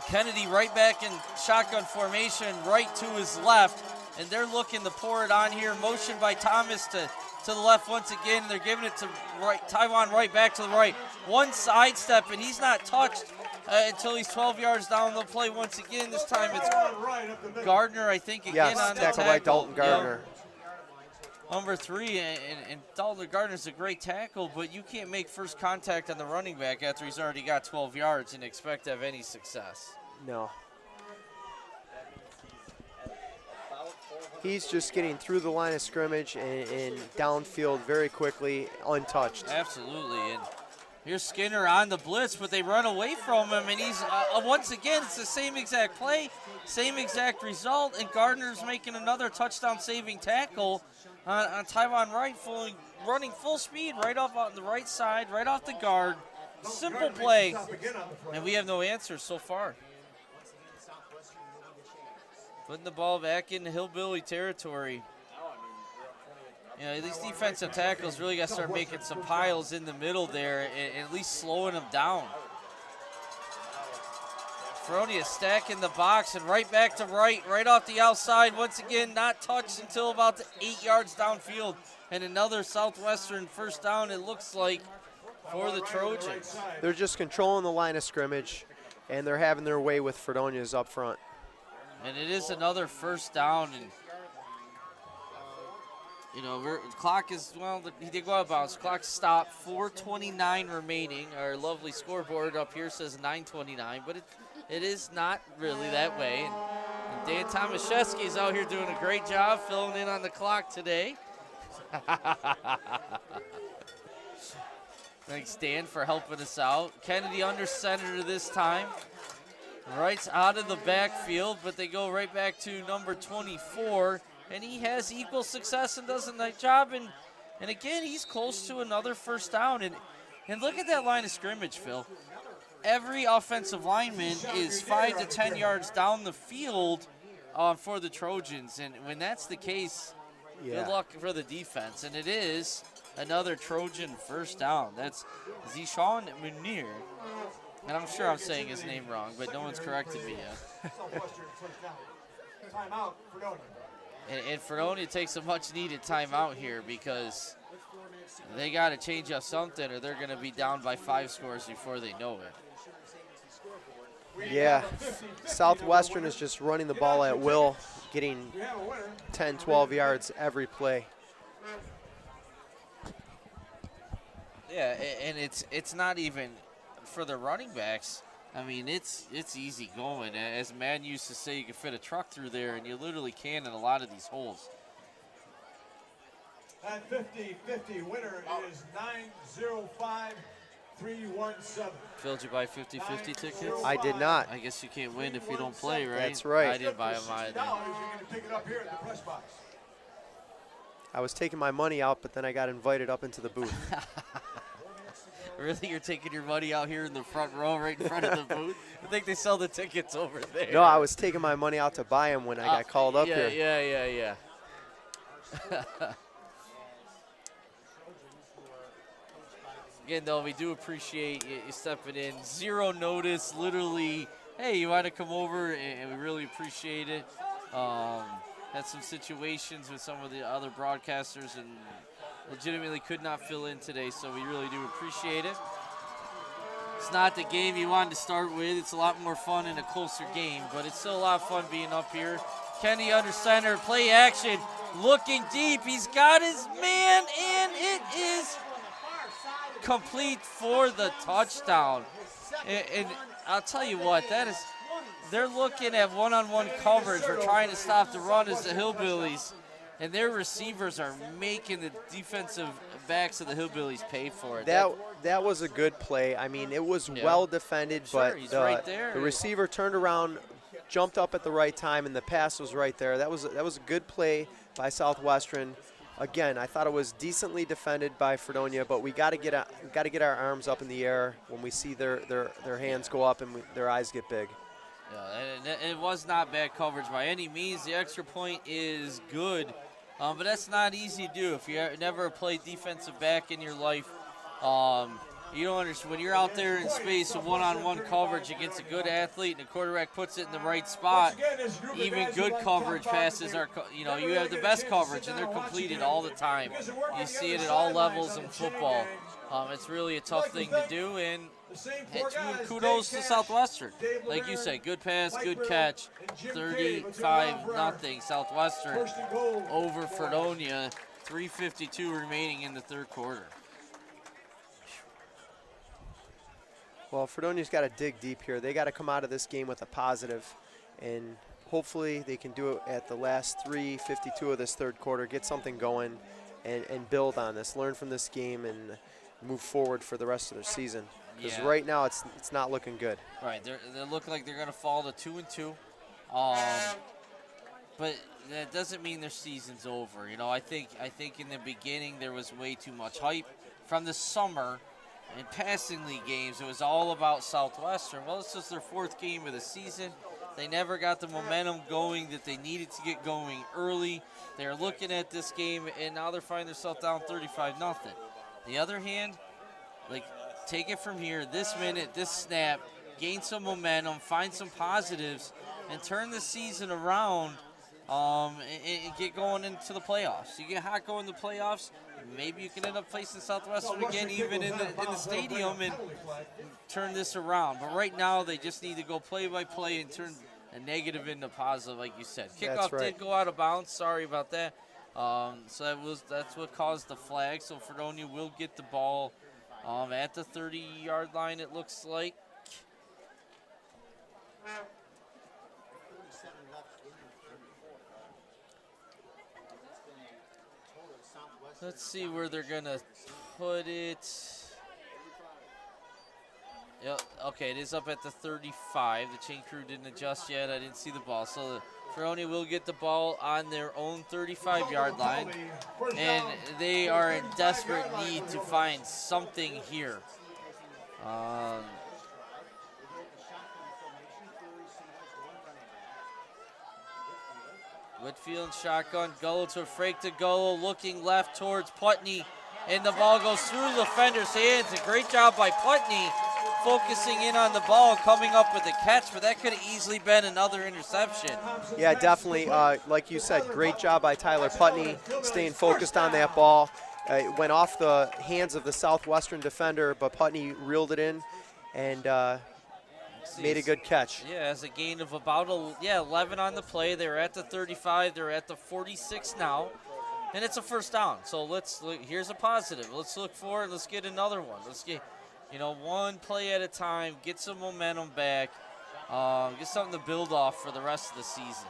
Kennedy right back in shotgun formation, right to his left. And they're looking to pour it on here. Motion by Thomas to the left once again. They're giving it to right, Taiwan right back to the right. One sidestep, and he's not touched until he's 12 yards down the play once again. This time it's Gardner, I think, again on the tackle. By Dalton Gardner. Number 3, and Dalton Gardner's a great tackle, but you can't make first contact on the running back after he's already got 12 yards and expect to have any success. No. He's just getting through the line of scrimmage and downfield very quickly, untouched. Absolutely, and here's Skinner on the blitz, but they run away from him, and he's, once again, it's the same exact play, same exact result, and Gardner's making another touchdown-saving tackle on Taiwan Wright, running full speed right off on the right side, right off the guard. Simple play, and we have no answers so far. Putting the ball back in Hillbilly territory. You know, these defensive tackles really got to start making some piles in the middle there and at least slowing them down. Fredonia stacking the box and right back to right off the outside. Once again, not touched until about 8 yards downfield. And another Southwestern first down, it looks like, for the Trojans. They're just controlling the line of scrimmage, and they're having their way with Fredonia's up front. And it is another first down, and you know, clock is, well, he did go out of bounds. Clock stopped, 4:29 remaining. Our lovely scoreboard up here says 9:29, but it is not really that way. And Dan Tomaszewski is out here doing a great job filling in on the clock today. Thanks, Dan, for helping us out. Kennedy under center this time. Wright's out of the backfield, but they go right back to number 24, and he has equal success and does a nice job. And again, he's close to another first down. And look at that line of scrimmage, Phil. every offensive lineman is 5 to 10 yards down the field for the Trojans. And when that's the case, good luck for the defense. And it is another Trojan first down. That's Zishan Munir. And I'm sure I'm saying his name wrong, but no one's corrected me yet. Southwestern first down. Timeout, Fredonia. And Fredonia takes a much-needed timeout here because they got to change up something or they're going to be down by 5 scores before they know it. Yeah, Southwestern is just running the ball at will, getting 10, 12 yards every play. Yeah, and it's not even for the running backs. I mean, it's easy going. As Madden used to say, you can fit a truck through there, and you literally can in a lot of these holes. At 50-50, winner is 905-317. Phil, did you buy 50-50 tickets? I did not. I guess you can't win if you don't play, right? That's right. I didn't buy them either. You're going to pick it up here at the press box. I was taking my money out, but then I got invited up into the booth. Really? You're taking your money out here in the front row right in front of the booth? I think they sell the tickets over there. No, I was taking my money out to buy them when I got called up here. Yeah. Again, though, we do appreciate you stepping in. 0 notice, literally, hey, you want to come over? And we really appreciate it. Had some situations with some of the other broadcasters and legitimately could not fill in today, so we really do appreciate it. It's not the game you wanted to start with. It's a lot more fun in a closer game, but it's still a lot of fun being up here. Kenny under center, play action, looking deep. He's got his man, and it is complete for the touchdown. And I'll tell you what, they're looking at one-on-one coverage. We're trying to stop the run as the Hillbillies, and their receivers are making the defensive backs of the Hillbillies pay for it. That was a good play. I mean, it was well defended, but he's right there. The receiver turned around, jumped up at the right time, and the pass was right there. That was a good play by Southwestern. Again, I thought it was decently defended by Fredonia, but we got to get our arms up in the air when we see their hands go up and their eyes get big. Yeah, and it was not bad coverage by any means. The extra point is good, but that's not easy to do. If you never played defensive back in your life, you don't understand. When you're out there in space with one-on-one coverage against a good athlete and the quarterback puts it in the right spot, even good coverage passes are, you have the best coverage and they're completed all the time. You see it at all levels in football. It's really a tough thing to do, and kudos to Southwestern. Like you said, good pass, good catch. 35-0 Southwestern over Fredonia. 3:52 remaining in the third quarter. Well, Fredonia's got to dig deep here. They got to come out of this game with a positive, and hopefully they can do it at the last 3:52 of this third quarter, get something going, and build on this, learn from this game, and move forward for the rest of their season. Because right now it's not looking good. Right, they look like they're going to fall to 2-2, but that doesn't mean their season's over. I think in the beginning there was way too much hype from the summer. In passing league games, it was all about Southwestern. Well, this is their 4th game of the season. They never got the momentum going that they needed to get going early. They're looking at this game, and now they're finding themselves down 35-0. The other hand, take it from here, this minute, this snap, gain some momentum, find some positives, and turn the season around and get going into the playoffs. You get hot going to the playoffs, maybe you can end up facing Southwestern again, even in the stadium, and turn this around. But right now, they just need to go play by play and turn a negative into positive, like you said. Kickoff did go out of bounds. Sorry about that. So that's what caused the flag. So Fredonia will get the ball at the 30-yard line, it looks like. Let's see where they're going to put it. Yep, okay, it is up at the 35. The chain crew didn't adjust yet. I didn't see the ball. So the Fredonia will get the ball on their own 35-yard line. And they are in desperate need to find something here. Whitfield shotgun, Gullo to Frake to Gullo, looking left towards Putney, and the ball goes through the defender's hands. A great job by Putney, focusing in on the ball, coming up with the catch, but that could have easily been another interception. Yeah, definitely. Like you said, great job by Tyler Putney, staying focused on that ball. It went off the hands of the Southwestern defender, but Putney reeled it in and made a good catch. Yeah, as a gain of about 11 on the play. They're at the 35. They're at the 46 now, and it's a first down. So let's look. Here's a positive. Let's look for it. Let's get another one. Let's get, one play at a time. Get some momentum back. Get something to build off for the rest of the season.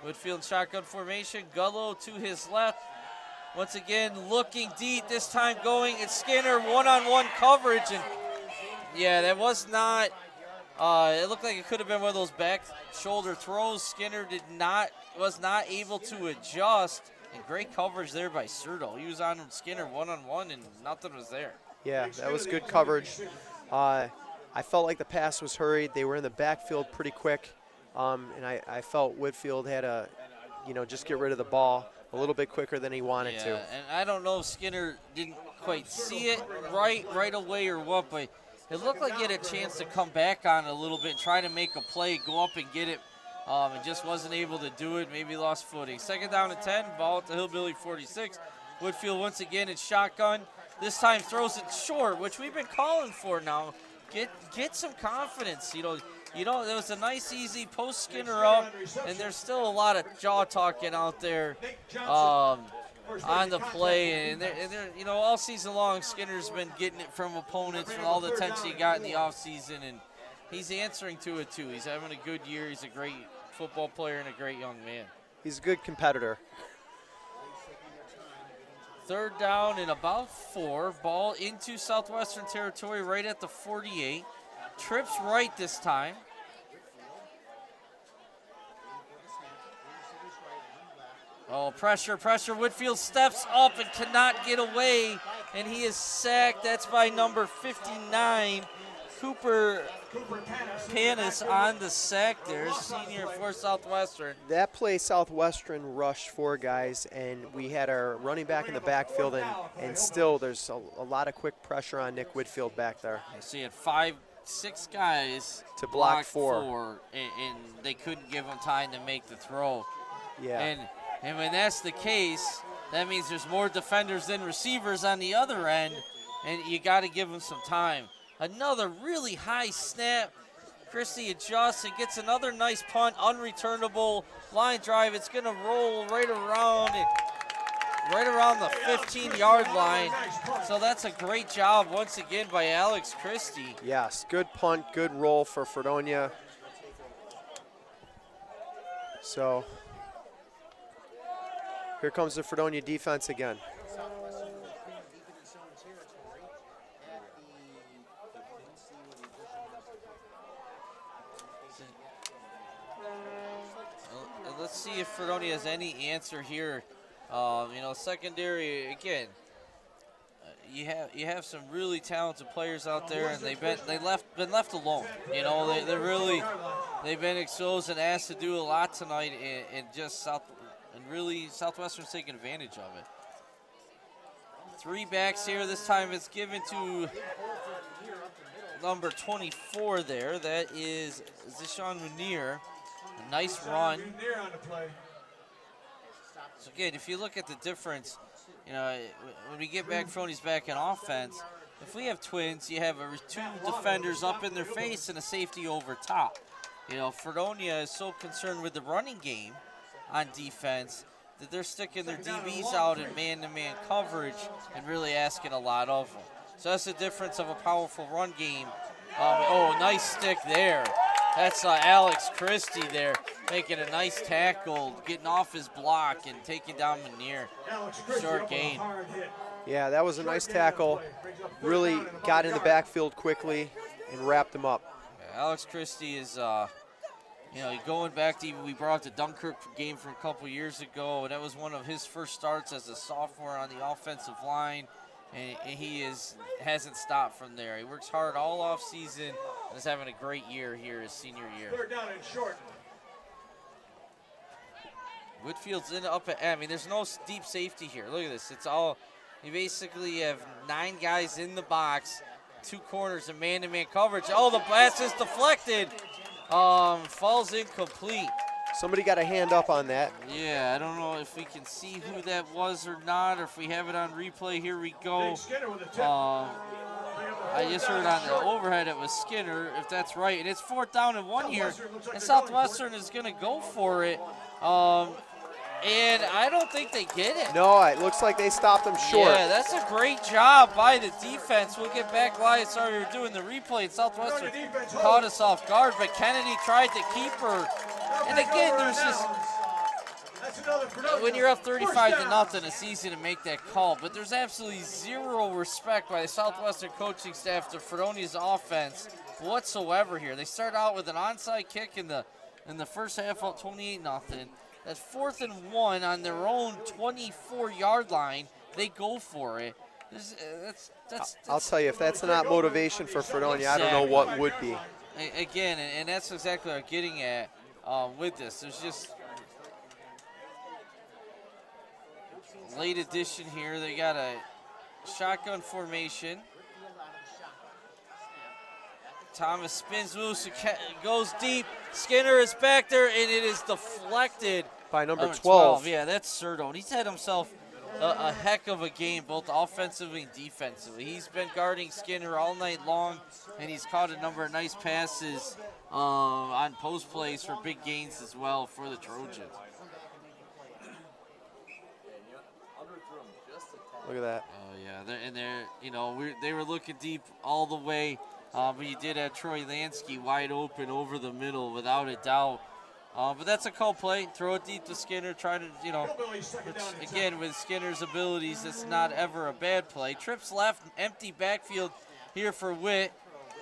Whitfield shotgun formation. Gullo to his left. Once again, looking deep. This time going. It's Skinner one-on-one coverage, and yeah, that was not. It looked like it could have been one of those back shoulder throws. Skinner was not able to adjust, and great coverage there by Serto. He was on Skinner one-on-one, and nothing was there. Yeah, that was good coverage. I felt like the pass was hurried. They were in the backfield pretty quick, and I felt Whitfield had to, just get rid of the ball a little bit quicker than he wanted to. And I don't know if Skinner didn't quite see it right away or what, but it looked like he had a chance to come back on it a little bit, try to make a play, go up and get it, and just wasn't able to do it. Maybe lost footing. Second down and 10, ball at the Hillbilly 46. Whitfield once again in shotgun. This time throws it short, which we've been calling for now. Get some confidence. There was a nice, easy post Skinner up, and there's still a lot of jaw talking out there on the play. And they're, all season long, Skinner's been getting it from opponents from all the attention he got in the offseason, and he's answering to it too. He's having a good year. He's a great football player and a great young man. He's a good competitor. Third down and about 4. Ball into Southwestern territory right at the 48. Trips right this time. Oh, pressure. Whitfield steps up and cannot get away, and he is sacked. That's by number 59, Cooper Panis on the sack there, senior for Southwestern. That play, Southwestern rushed 4 guys, and we had our running back in the backfield, and still there's a lot of quick pressure on Nick Whitfield back there. So you had 6 guys to block 4, and they couldn't give him time to make the throw. Yeah. And when that's the case, that means there's more defenders than receivers on the other end, and you got to give them some time. Another really high snap. Christie adjusts and gets another nice punt, unreturnable line drive. It's going to roll right around the 15-yard line. So that's a great job once again by Alex Christie. Yes, good punt, good roll for Fredonia. So here comes the Fredonia defense again. Let's see if Fredonia has any answer here. Secondary again. You have some really talented players out there, and they've been left alone. They've been exposed and asked to do a lot tonight, and Southwestern's taking advantage of it. 3 backs here. This time it's given to number 24 there. That is Zishan Munir. A nice run. So again, if you look at the difference, when we get back, Froney's back in offense, if we have twins, you have 2 defenders up in their face and a safety over top. Fredonia is so concerned with the running game on defense that they're sticking their DBs out in man-to-man coverage and really asking a lot of them. So that's the difference of a powerful run game. Nice stick there. That's Alex Christie there, making a nice tackle, getting off his block and taking down Munir. Short gain. Yeah, that was a nice tackle. Really got in the backfield quickly and wrapped him up. Yeah, Alex Christie is, going back to we brought up the Dunkirk game from a couple years ago, and that was one of his first starts as a sophomore on the offensive line. And he hasn't stopped from there. He works hard all off season and is having a great year here his senior year. Third down and short. Whitfield's in up at, I mean, there's no deep safety here. Look at this. It's all, you basically have 9 guys in the box, 2 corners and man-to-man coverage. Oh, the pass is deflected. Falls incomplete. Somebody got a hand up on that. Yeah, I don't know if we can see who that was or not, or if we have it on replay. Here we go. I just heard on the overhead it was Skinner, if that's right. And it's 4th down and 1 here, and Southwestern is going to go for it. And I don't think they get it. No, it looks like they stopped them short. Yeah, that's a great job by the defense. We'll get back live. Sorry, we were doing the replay. And Southwestern caught us off guard, but Kennedy tried to keep her. And again, there's just, when you're up 35-0, it's easy to make that call. But there's absolutely zero respect by the Southwestern coaching staff to Fredonia's offense whatsoever here. They start out with an onside kick in the first half, up 28-0. That's 4th and 1 on their own 24-yard line. They go for it. I'll tell you, if that's not motivation for Fredonia, I don't know what would be. Again, and that's exactly what I'm getting at with this. There's just late addition here. They got a shotgun formation. Thomas spins loose, goes deep. Skinner is back there, and it is deflected. By number 12. Yeah, that's Serdo. He's had himself a heck of a game, both offensively and defensively. He's been guarding Skinner all night long, and he's caught a number of nice passes on post plays for big gains as well for the Trojans. Look at that. Oh yeah, they were looking deep all the way. But you did have Troy Lansky wide open over the middle without a doubt. But that's a call play. Throw it deep to Skinner. Try to, again, with Skinner's abilities, it's not ever a bad play. Trips left, empty backfield here for Witt.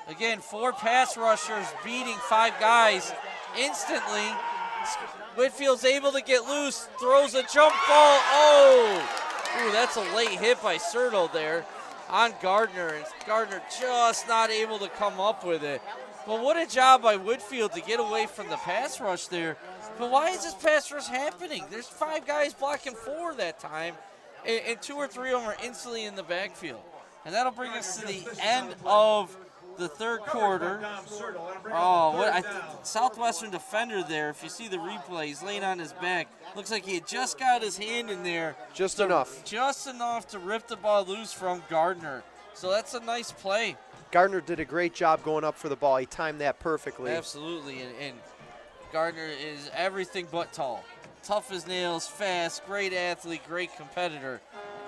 Again, 4 pass rushers beating 5 guys instantly. Whitfield's able to get loose, throws a jump ball. Ooh, that's a late hit by Serto there on Gardner, and Gardner just not able to come up with it. But what a job by Whitfield to get away from the pass rush there. But why is this pass rush happening? There's 5 guys blocking 4 that time, and 2 or 3 of them are instantly in the backfield. And that'll bring us to the end of the 3rd quarter. Southwestern defender there, if you see the replay, he's laying on his back. Looks like he had just got his hand in there. Just enough to rip the ball loose from Gardner. So that's a nice play. Gardner did a great job going up for the ball. He timed that perfectly. Absolutely, and Gardner is everything but tall. Tough as nails, fast, great athlete, great competitor.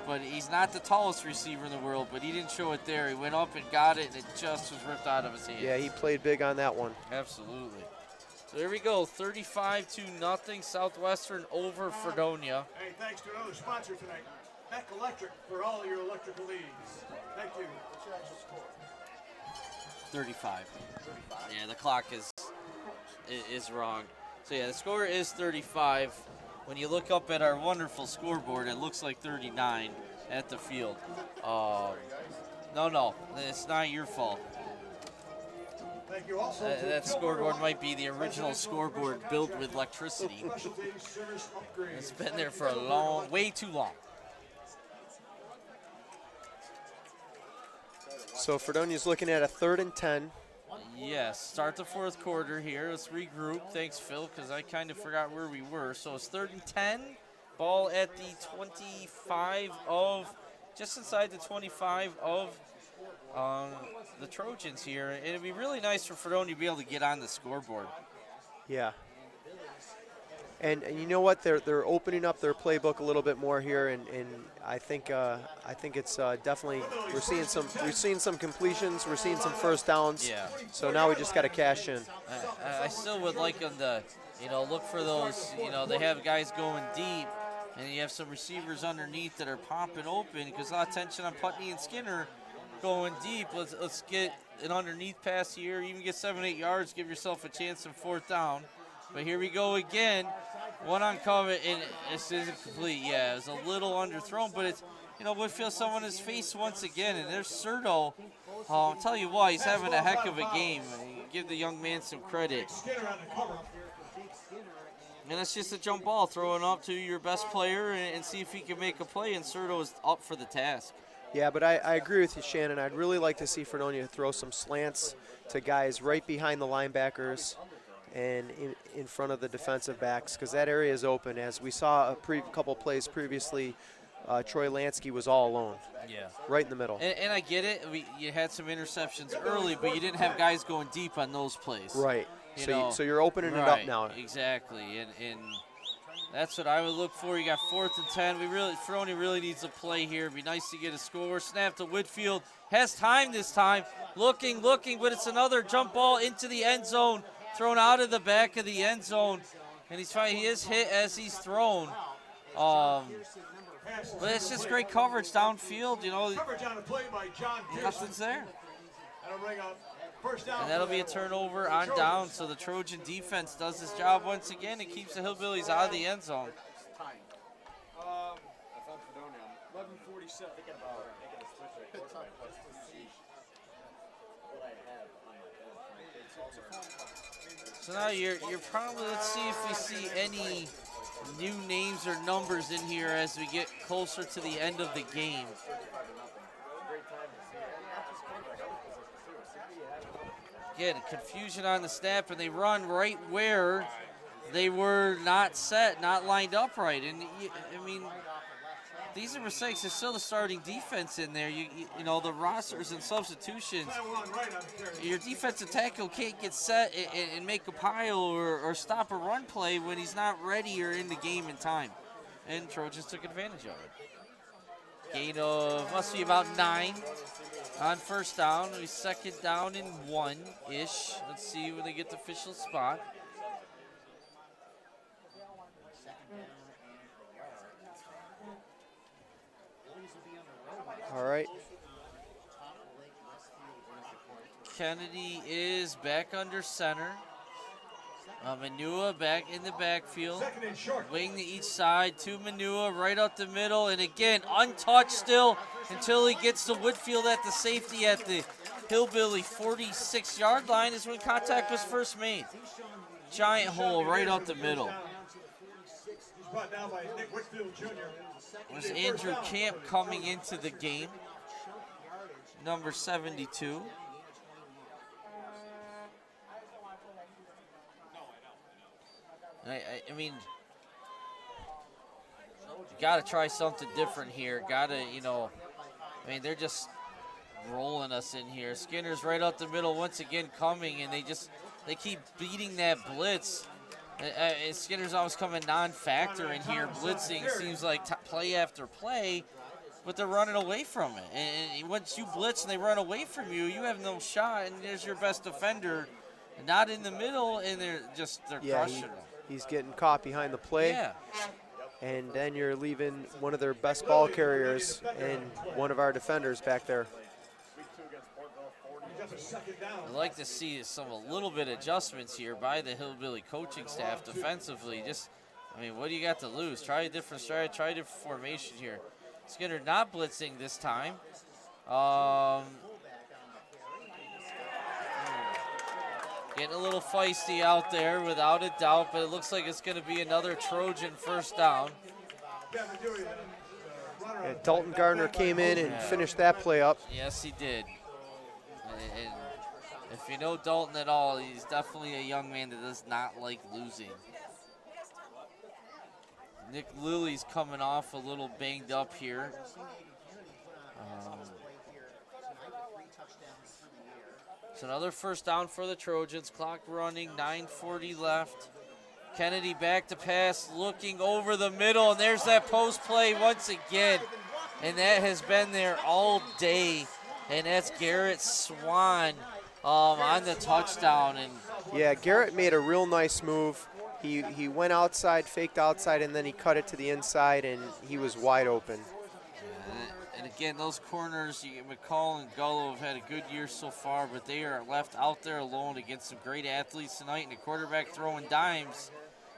But he's not the tallest receiver in the world, but he didn't show it there. He went up and got it, and it just was ripped out of his hands. Yeah, he played big on that one. Absolutely. So here we go, 35-0, Southwestern over Fredonia. Hey, thanks to another sponsor tonight, Heck Electric, for all your electrical needs. Thank you. 35. Yeah, the clock is wrong. So yeah, the score is 35. When you look up at our wonderful scoreboard, it looks like 39 at the field. No, it's not your fault. Thank you also. That scoreboard might be the original scoreboard built with electricity. It's been there for way too long. So Fredonia's looking at a 3rd and 10. Yes, start the 4th quarter here. Let's regroup. Thanks, Phil, because I kind of forgot where we were. So it's 3rd and 10. Ball at the 25 of, just inside the 25 of the Trojans here. And it'd be really nice for Fredonia to be able to get on the scoreboard. Yeah. And you know what? They're opening up their playbook a little bit more here, and I think it's definitely we're seeing some completions, we're seeing some first downs. Yeah. So now we just got to cash in. I still would like them to, look for those. They have guys going deep, and you have some receivers underneath that are popping open because a lot of tension on Putney and Skinner going deep. Let's get an underneath pass here. Even get 7-8 yards. Give yourself a chance in 4th down. But here we go again. One on cover, and this isn't complete. Yeah, it was a little underthrown, but it's, Whitfield someone his face once again, and there's Serto. I'll tell you what, he's having a heck of a game. Give the young man some credit. And it's just a jump ball, throwing up to your best player and see if he can make a play, and Serto is up for the task. Yeah, but I agree with you, Shannon. I'd really like to see Fredonia throw some slants to guys right behind the linebackers and in front of the defensive backs, because that area is open. As we saw a couple plays previously, Troy Lansky was all alone. Yeah. Right in the middle. And I get it. You had some interceptions early, but you didn't have guys going deep on those plays. Right. So you're opening it up now. Exactly. And that's what I would look for. You got 4th and 10. Fredonia really needs a play here. It'd be nice to get a score. Snap to Whitfield. Has time this time. Looking, but it's another jump ball into the end zone. Thrown out of the back of the end zone. And he is hit as he's thrown. But it's just great coverage downfield, you know. Coverage on a play by John Pearson. Nothing's there. That'll bring up first down. And that'll be a turnover on down, so the Trojan defense does his job once again and keeps the Hillbillies out of the end zone. 11:47. So now you're probably, let's see if we see any new names or numbers in here as we get closer to the end of the game. Again, confusion on the snap, and they run right where they were not set, not lined up right. And I mean, these are mistakes. There's still the starting defense in there. You know, the rosters and substitutions. Your defensive tackle can't get set and make a pile or stop a run play when he's not ready or in the game in time. And Trojans took advantage of it. Gain of must be about 9 on first down. Second down and 1-ish. Let's see when they get the official spot. All right. Kennedy is back under center. Manua back in the backfield. Wing to each side to Manua, right up the middle. And again, untouched still until he gets to Whitfield at the safety at the Hillbilly 46-yard line is when contact was first made. Giant hole right up the middle. Was Andrew Camp coming into the game, number 72. I mean, you got to try something different here. Got to, you know, I mean, they're just rolling us in here. Skinner's right up the middle once again coming, and they keep beating that blitz. Skinner's always coming non-factor in here, blitzing. Seems like play after play, but they're running away from it. And once you blitz and they run away from you, you have no shot, and there's your best defender not in the middle, and they're crushing them. He's getting caught behind the play. Yeah. And then you're leaving one of their best ball carriers and one of our defenders back there. I'd like to see a little bit of adjustments here by the Hillbilly coaching staff defensively. I mean, what do you got to lose? Try a different strategy, try a different formation here. Skinner not blitzing this time. Getting a little feisty out there without a doubt, but it looks like it's going to be another Trojan first down. Yeah, Dalton Gardner came in and finished that play up. Yes, he did. And if you know Dalton at all, he's definitely a young man that does not like losing. Nick Lilly's coming off a little banged up here. It's another first down for the Trojans. Clock running, 9:40 left. Kennedy back to pass, looking over the middle, and there's that post play once again. And that has been there all day. And that's Garrett Swan on the touchdown. And yeah, Garrett made a real nice move. He went outside, faked outside, and then he cut it to the inside, and he was wide open. And again, those corners, McCall and Gullo have had a good year so far, but they are left out there alone against some great athletes tonight, and the quarterback throwing dimes,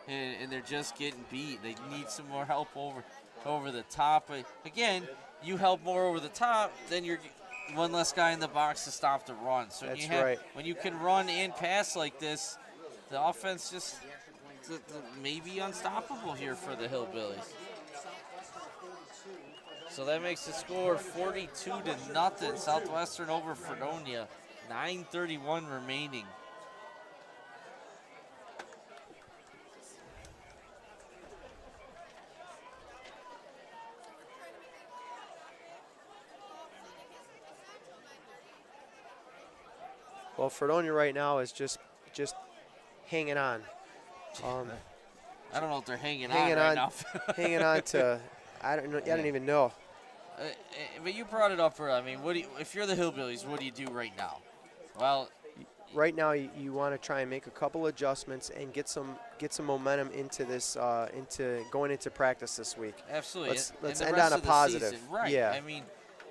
and they're just getting beat. They need some more help over the top. But again, you help more over the top, then you're one less guy in the box to stop the run. So right. When you can run and pass like this, the offense just maybe unstoppable here for the Hillbillies. So that makes the score 42-0. Southwestern over Fredonia. 9:31 remaining. Well, Fredonia right now is just hanging on. I don't know if they're hanging on Hanging right on, now. hanging on to, I don't know. I don't even know. But you brought it up earlier. I mean, if you're the Hillbillies, what do you do right now? Well, Right now, you want to try and make a couple adjustments and get some momentum into this into going into practice this week. absolutely. Let's And the end rest on a of the positive. season, right? Yeah. I mean,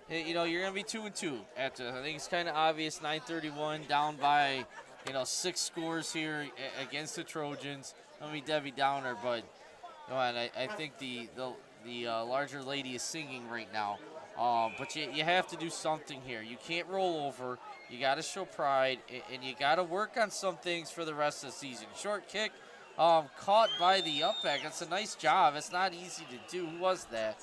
you know, you're gonna be 2-2 after. I think it's kind of obvious. 9:31 down by, 6 scores here against the Trojans. Let me Debbie Downer, but I think the larger lady is singing right now. But you have to do something here. You can't roll over. You got to show pride, and you got to work on some things for the rest of the season. Short kick, caught by the up back. That's a nice job. It's not easy to do. Who was that?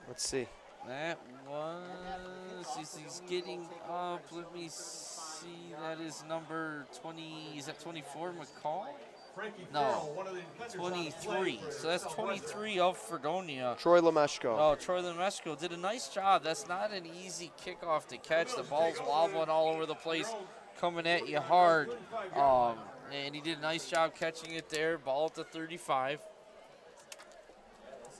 Let's see. That was, he's getting up. Let me see. That is number 20. Is that 24, McCall? Frankie No, Farrell, one of the defenders on the play 23. for So that's 23 of Fredonia. Troy Lemeshko. Oh, Troy Lemeshko did a nice job. That's not an easy kickoff to catch. The ball's wobbling all over the place, coming at you hard. And he did a nice job catching it there. Ball at the 35.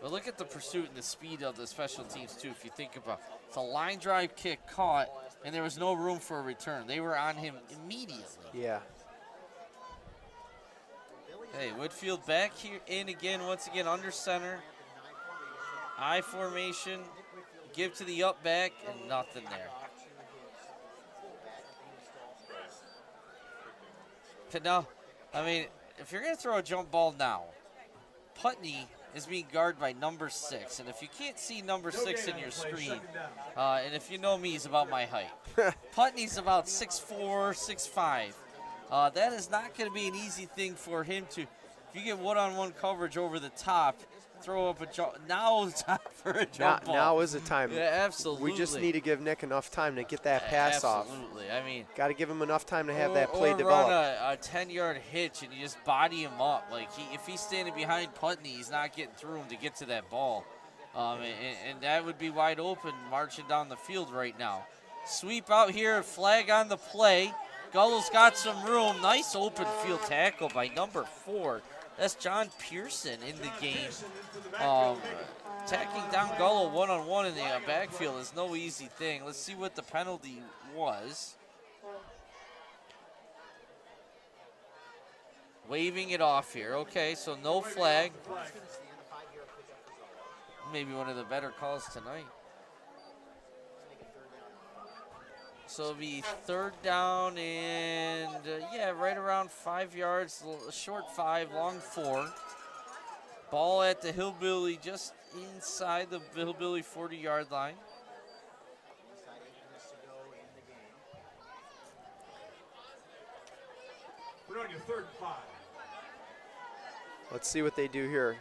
But look at the pursuit and the speed of the special teams, too, if you think about it. It's a line drive kick caught, and there was no room for a return. They were on him immediately. Yeah. Hey, Whitfield back here in again, once again, under center. I formation, give to the up back, and nothing there. But no, I mean, if you're going to throw a jump ball now, Putney is being guarded by number 6. And if you can't see number 6 in your screen, and if you know me, he's about my height. Putney's about 6'4", 6'5". That is not going to be an easy thing for him to. If you get one-on-one coverage over the top, throw up a jump. Now is time for a jump ball. Now is the time. Yeah, absolutely. We just need to give Nick enough time to get that pass off. Absolutely. I mean, got to give him enough time to have that play or develop. run a 10-yard hitch and you just body him up. Like if he's standing behind Putney, he's not getting through him to get to that ball. And that would be wide open marching down the field right now. Sweep out here, flag on the play. Gullo's got some room. Nice open field tackle by number 4. That's John Pearson in the game. Tacking down Gullo one-on-one in the backfield is no easy thing. Let's see what the penalty was. Waving it off here. Okay, so no flag. Maybe one of the better calls tonight. So it'll be 3rd down and, right around 5 yards, short 5, long 4. Ball at the Hillbilly, just inside the Hillbilly 40-yard line. We're on your 3rd and 5. Let's see what they do here.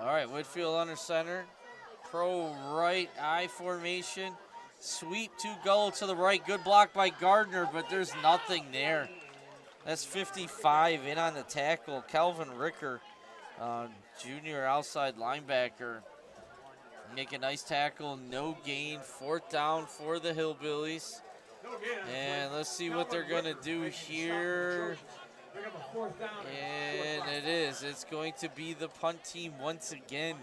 All right, Whitfield under center. Pro right, I formation. Sweep to Gullo to the right. Good block by Gardner, but there's nothing there. That's 55 in on the tackle. Calvin Ricker, junior outside linebacker. Make a nice tackle, no gain. 4th down for the Hillbillies. And let's see what they're going to do here. And it is. It's going to be the punt team once again.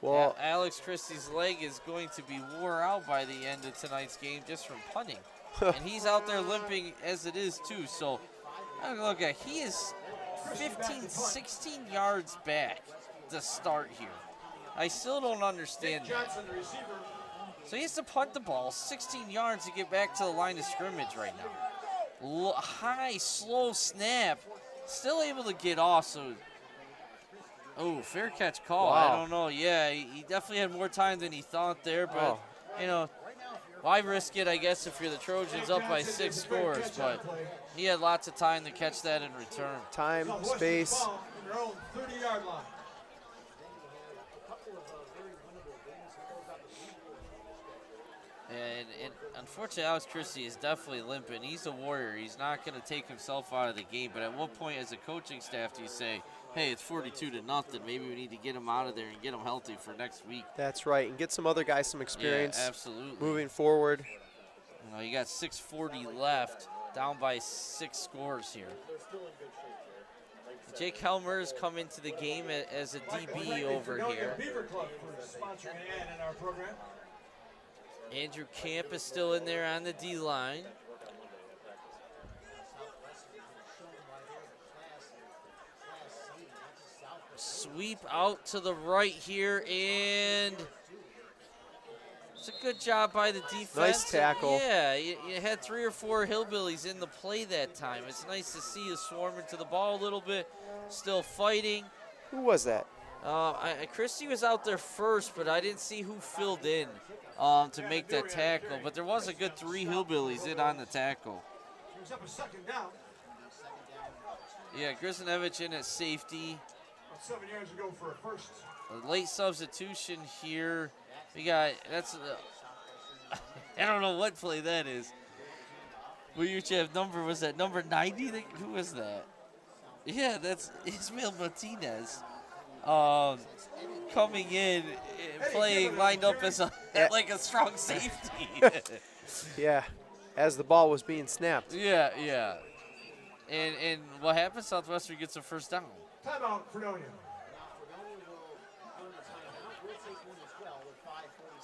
Well, Alex Christie's leg is going to be wore out by the end of tonight's game just from punting. And he's out there limping as it is too. So look at, he is 15, 16 yards back to start here. I still don't understand that. So he has to punt the ball 16 yards to get back to the line of scrimmage right now. High, slow snap. Still able to get off. So, fair catch call. Wow. I don't know. Yeah, he definitely had more time than he thought there. But, why risk it, I guess, if you're the Trojans up by 6 scores, but he had lots of time to catch that in return. Time, space. On their own 30-yard line. And unfortunately, Alex Christie is definitely limping. He's a warrior. He's not going to take himself out of the game. But at what point, as a coaching staff, do you say, hey, it's 42-0, maybe we need to get him out of there and get him healthy for next week? That's right, and get some other guys some experience. Yeah, absolutely. Moving forward. You know, you got 6:40 left, down by 6 scores here. Jake Helmer has come into the game as a DB over here. Beaver Club for sponsoring an ad in our program. Andrew Camp is still in there on the D-line. Sweep out to the right here, and it's a good job by the defense. Nice tackle. Yeah, you had 3 or 4 hillbillies in the play that time. It's nice to see you swarming to the ball a little bit, still fighting. Who was that? Christie was out there first, but I didn't see who filled in to make that tackle. But there was a good 3 hillbillies in on the tackle. Brings up a second down. Yeah, Grisanevich in at safety. About 7 years ago for a first. A late substitution here. We got, that's, I don't know what play that is. We usually have was that number 90? Who was that? Yeah, that's Ismail Martinez. Coming in, playing, lined up as like a strong safety. Yeah, as the ball was being snapped. Yeah. And what happens? Southwestern gets a first down. Timeout, Fredonia.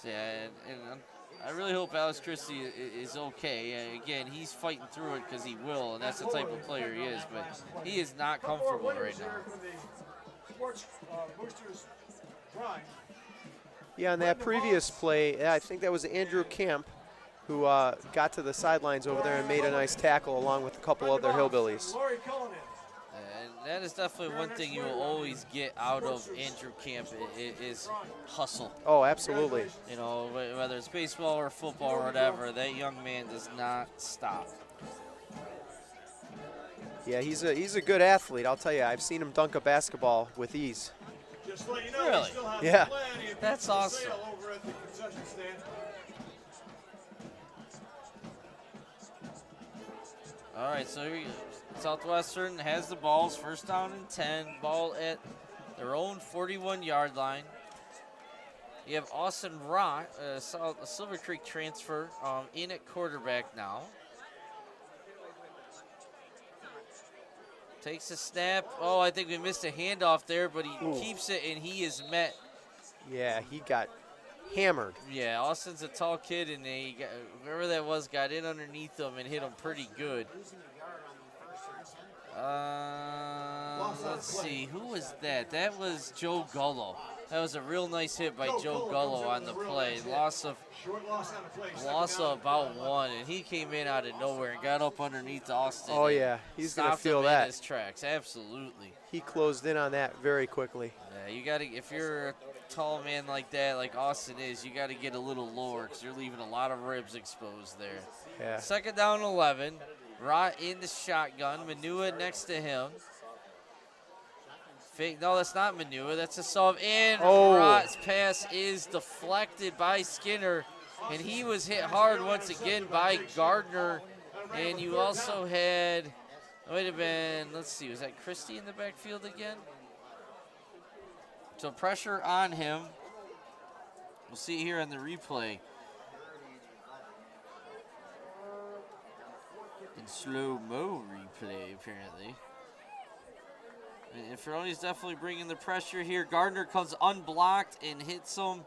Yeah, and I really hope Alex Christie is okay. Again, he's fighting through it because he will, and that's the type of player he is. But he is not comfortable right now. Yeah, on that previous play, I think that was Andrew Camp who got to the sidelines over there and made a nice tackle along with a couple other hillbillies. And that is definitely one thing you will always get out of Andrew Camp is hustle. Oh, absolutely. You know, whether it's baseball or football or whatever, that young man does not stop. Yeah, he's a good athlete. I'll tell you, I've seen him dunk a basketball with ease. Just to let you know, Really? we still have Yeah. plenty of That's pizza for awesome. sale over at the concession stand. All right, so here Southwestern has the balls, first down and 10, ball at their own 41-yard line. You have Austin Rott, a Silver Creek transfer, in at quarterback now. Takes a snap. Oh, I think we missed a handoff there, but he keeps it, and he is met. Yeah, he got hammered. Yeah, Austin's a tall kid, and whoever that was got in underneath him and hit him pretty good. Let's see, who was that? That was Joe Gullo. That was a real nice hit by Joe Gullo on the play. Loss of about 1, and he came in out of nowhere and got up underneath Austin. Oh yeah, he's gonna feel In that. his tracks, absolutely. He closed in on that very quickly. Yeah, you gotta. If you're a tall man like that, like Austin is, you gotta get a little lower because you're leaving a lot of ribs exposed there. Yeah. Second down, 11. Rott in the shotgun. Manua next to him. Fake. No, that's not Manua. That's a sub. And Rott's pass is deflected by Skinner, and he was hit hard once again by Gardner. And you also had, it might have been, let's see, was that Christie in the backfield again? So pressure on him. We'll see here on the replay. In slow-mo replay, apparently. And Fredonia's definitely bringing the pressure here. Gardner comes unblocked and hits him.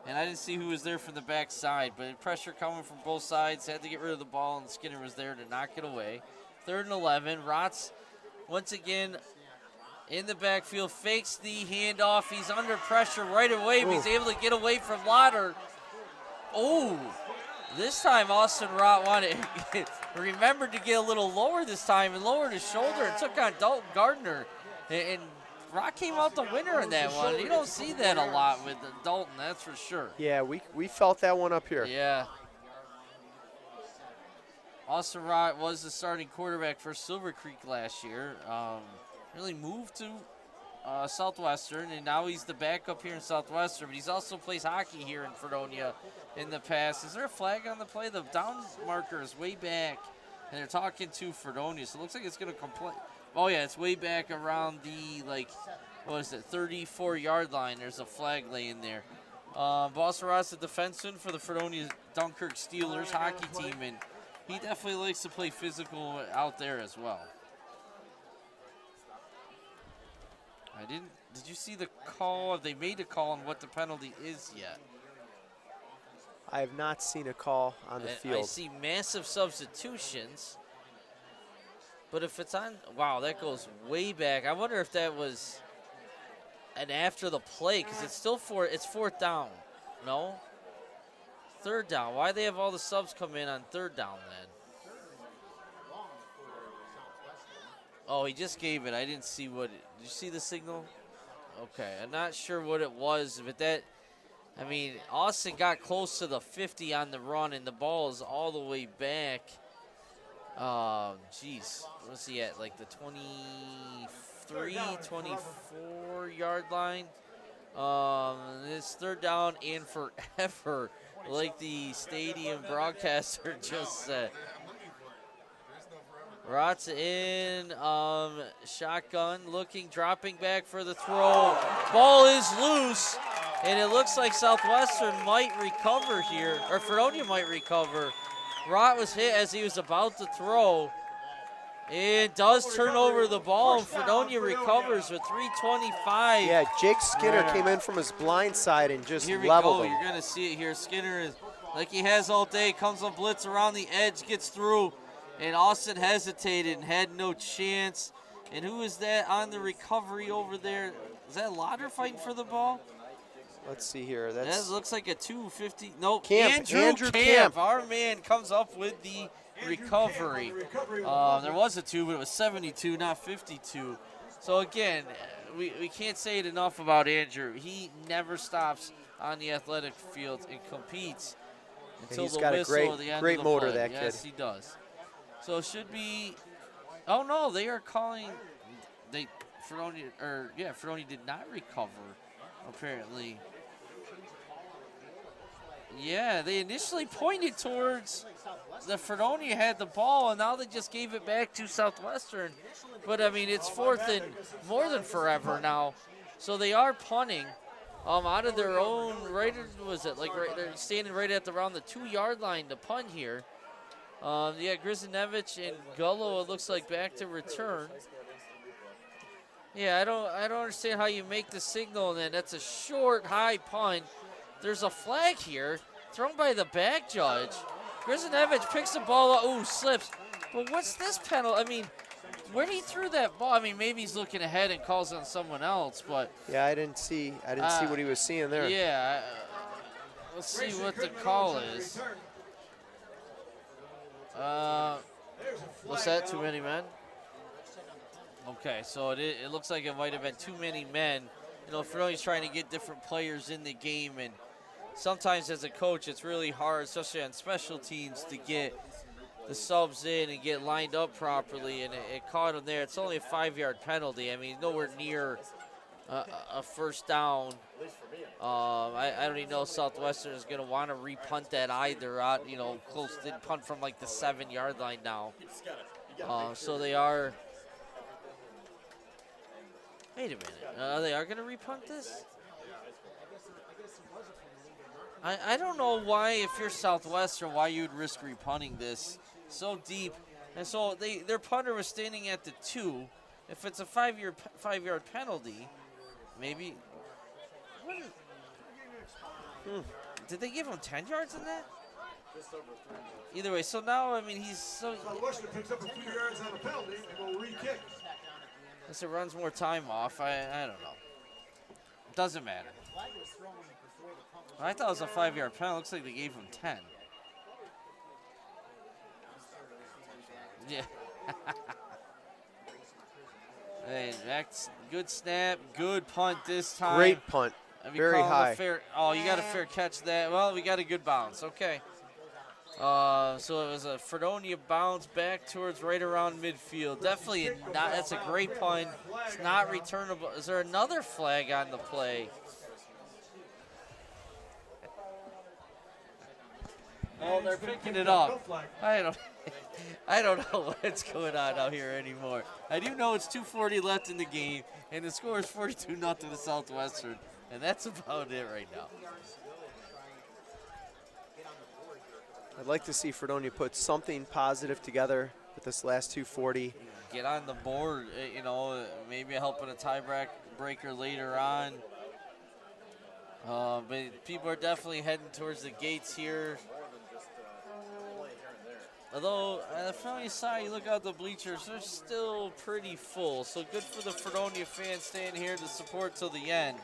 And I didn't see who was there from the backside, but pressure coming from both sides. Had to get rid of the ball, and Skinner was there to knock it away. 3rd and 11. Rott's once again in the backfield, fakes the handoff. He's under pressure right away, but he's able to get away from Lauder. Oh, this time Austin Rott remembered to get a little lower this time and lowered his shoulder and took on Dalton Gardner. And Rott came out the winner in that one. You don't see that a lot with Dalton, that's for sure. Yeah, we felt that one up here. Yeah. Austin Rott was the starting quarterback for Silver Creek last year. Really moved to Southwestern, and now he's the backup here in Southwestern. But he's also plays hockey here in Fredonia in the past. Is there a flag on the play? The down marker is way back, and they're talking to Fredonia. So it looks like it's going to complete. Oh, yeah, it's way back around the, 34-yard line. There's a flag laying there. Austin Rott's the defenseman for the Fredonia Dunkirk Steelers hockey team, and he definitely likes to play physical out there as well. Did you see the call? Have they made a call on what the penalty is yet? I have not seen a call on the field. I see massive substitutions. But if it's on, wow, that goes way back. I wonder if that was an after the play, because it's still it's fourth down. No? Third down. Why they have all the subs come in on third down then? Oh, he just gave it. I didn't see what it, did you see the signal? Okay, I'm not sure what it was, but that, I mean, Austin got close to the 50 on the run, and the ball is all the way back. Geez, what's he at? Like the 23, 24-yard line. It's third down and forever, like the stadium broadcaster just said. Rott's in, shotgun, looking, dropping back for the throw. Ball is loose, and it looks like Southwestern might recover here, or Fredonia might recover. Rott was hit as he was about to throw. It does turn over the ball, and Fredonia recovers with 3:25. Yeah, Jake Skinner came in from his blind side and just leveled him. You're going to see it here. Skinner is like he has all day, comes on blitz around the edge, gets through, and Austin hesitated and had no chance. And who is that on the recovery over there? Is that Lauder fighting for the ball? Let's see here. That looks like a 250. No, Camp, Andrew Camp. Our man comes up with the recovery. There was a 2, but it was 72, not 52. So, again, we can't say it enough about Andrew. He never stops on the athletic field and competes until the whistle at the end of the play. Great motor, that kid. Yes, he does. So it should be. Oh no, they are calling. Fredonia did not recover, apparently. Yeah, they initially pointed towards the Fredonia had the ball, and now they just gave it back to Southwestern. But I mean, it's fourth and more than forever now, so they are punting out of their own. Right, was it like right? They're standing right at around the 2-yard line to punt here. Yeah, Grizinevich and Gullo, it looks like back to return. Yeah, I don't understand how you make the signal, and then that's a short, high punt. There's a flag here, thrown by the back judge. Grizinevich picks the ball up, ooh, slips. But what's this penalty? I mean, when he threw that ball, I mean, maybe he's looking ahead and calls on someone else, but. Yeah, I didn't see what he was seeing there. Yeah, let's see what the call is. What's that, too many men? Okay, so it looks like it might have been too many men. You know, Fredonia's trying to get different players in the game, and sometimes as a coach it's really hard, especially on special teams, to get the subs in and get lined up properly, and it caught him there. It's only a 5-yard penalty. I mean, nowhere near a first down. I don't even know if Southwestern is going to want to repunt that either. You know, close did punt from like the 7-yard line now. So they are. Wait a minute. They are going to repunt this? I don't know why, if you're Southwestern, why you'd risk repunting this so deep. And so their punter was standing at the 2. If it's a 5-yard penalty, maybe. Did they give him 10 yards in that? Either way, so now, I mean, he's so. Southwestern picks up a few yards on a penalty and will re-kick. Unless it runs more time off, I don't know. It doesn't matter. I thought it was a 5-yard penalty. Looks like they gave him 10. Yeah. Hey, that's good snap, good punt this time. Great punt. Very high. You got a fair catch that. Well, we got a good bounce. Okay. So it was a Fredonia bounce back towards right around midfield. Definitely not. That's a great punt. It's not returnable. Is there another flag on the play? Oh, they're picking it up. I don't know what's going on out here anymore. I do know it's 2:40 left in the game, and the score is 42-0 to Southwestern, and that's about it right now. I'd like to see Fredonia put something positive together with this last 2:40. Get on the board, you know, maybe helping a tiebreaker later on. But people are definitely heading towards the gates here. Although, on the Fredonia side, you look out the bleachers, they're still pretty full. So good for the Fredonia fans staying here to support till the end.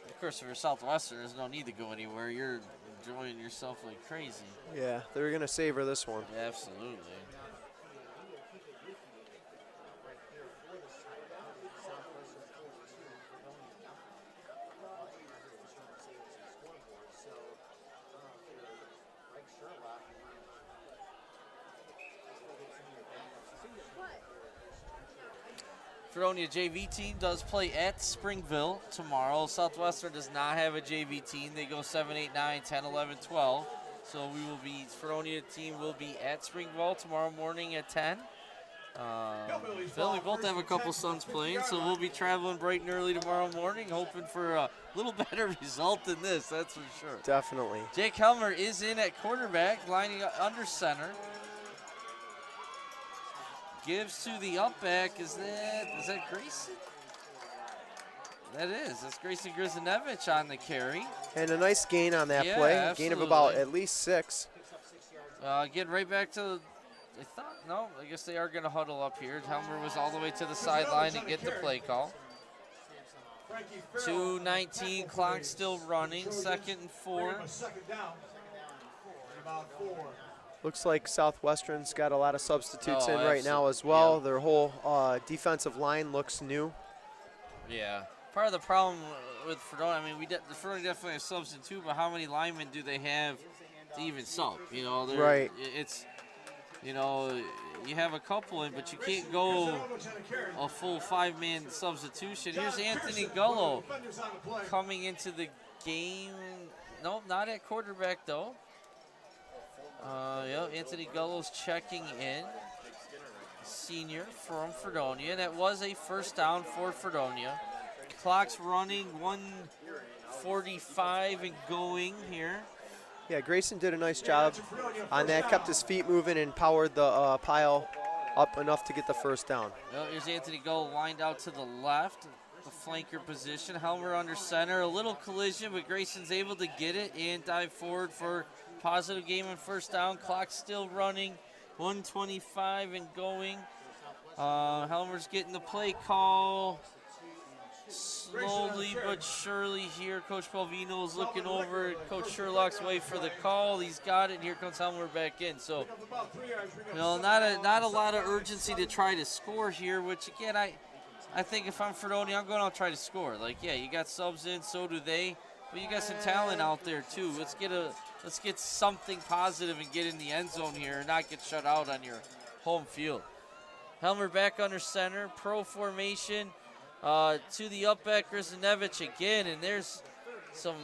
Of course, if you're Southwestern, there's no need to go anywhere. You're enjoying yourself like crazy. Yeah, they're going to savor this one. Yeah, absolutely. Fredonia JV team does play at Springville tomorrow. Southwestern does not have a JV team. They go 7, 8, 9, 10, 11, 12. So Fredonia team will be at Springville tomorrow morning at 10. Phil, we both have a couple sons playing, so we'll be traveling bright and early tomorrow morning, hoping for a little better result than this, that's for sure. Definitely. Jake Helmer is in at quarterback, lining up under center. Gives to the up back. Is that Grayson? That is. That's Grayson Grizinevich on the carry. And a nice gain on that play. Absolutely. Gain of about at least 6. Getting right back to I guess they are going to huddle up here. Helmer was all the way to the sideline to get the play call. 2:19, clock still running. 2nd and 4. Looks like Southwestern's got a lot of substitutes in right now as absolutely. well. Yeah. Their whole defensive line looks new. Yeah. Part of the problem with Fredonia, I mean, the Fredonia definitely has subs in too, but how many linemen do they have to even sub? You know, right. It's, you know, you have a couple in, but you can't go a full 5-man substitution. Here's Anthony Gullo coming into the game. Nope, not at quarterback though. Anthony Gullo's checking in. Senior from Fredonia. That was a first down for Fredonia. Clock's running, 1:45 and going here. Yeah, Grayson did a nice job on that. Kept his feet moving and powered the pile up enough to get the first down. Well, here's Anthony Gullo lined out to the left, the flanker position. Helmer under center. A little collision, but Grayson's able to get it and dive forward for positive game and first down. Clock still running. 1:25 and going. Helmer's getting the play call. Slowly but surely here. Coach Palvino is looking over Coach Sherlock's way for the call. He's got it, and here comes Helmer back in. So, you know, not a lot of urgency to try to score here, which, again, I think if I'm Fredonia, I'm going to try to score. Like, yeah, you got subs in, so do they. But you got some talent out there, too. Let's get something positive and get in the end zone here and not get shut out on your home field. Helmer back under center, pro formation. To the up back, Grizinevich again, and there's some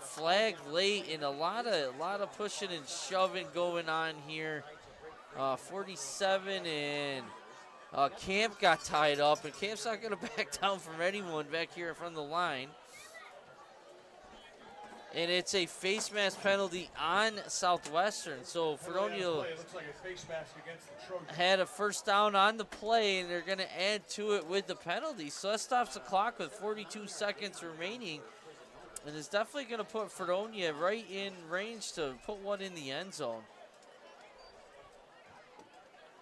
flag late and a lot of pushing and shoving going on here. 47 and Camp got tied up, and Camp's not going to back down from anyone back here from the line. And it's a face mask penalty on Southwestern. So Fredonia had a first down on the play, and they're going to add to it with the penalty. So that stops the clock with 42 seconds remaining. And it's definitely going to put Fredonia right in range to put one in the end zone.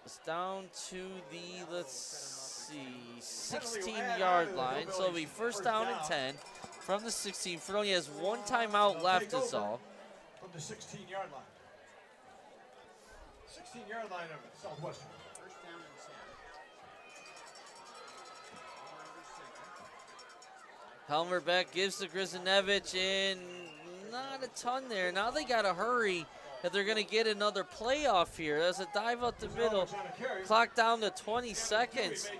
It's down to the, let's see, 16-yard line. So it'll be first down and 10. From the 16, Fredonia has one timeout left is all. From the 16-yard line. 16-yard line of Southwestern. First down and 7. Helmer back gives to Grizinevich, and not a ton there. Now they got to hurry if they're going to get another playoff here. There's a dive up the middle, clock down to 20 seconds.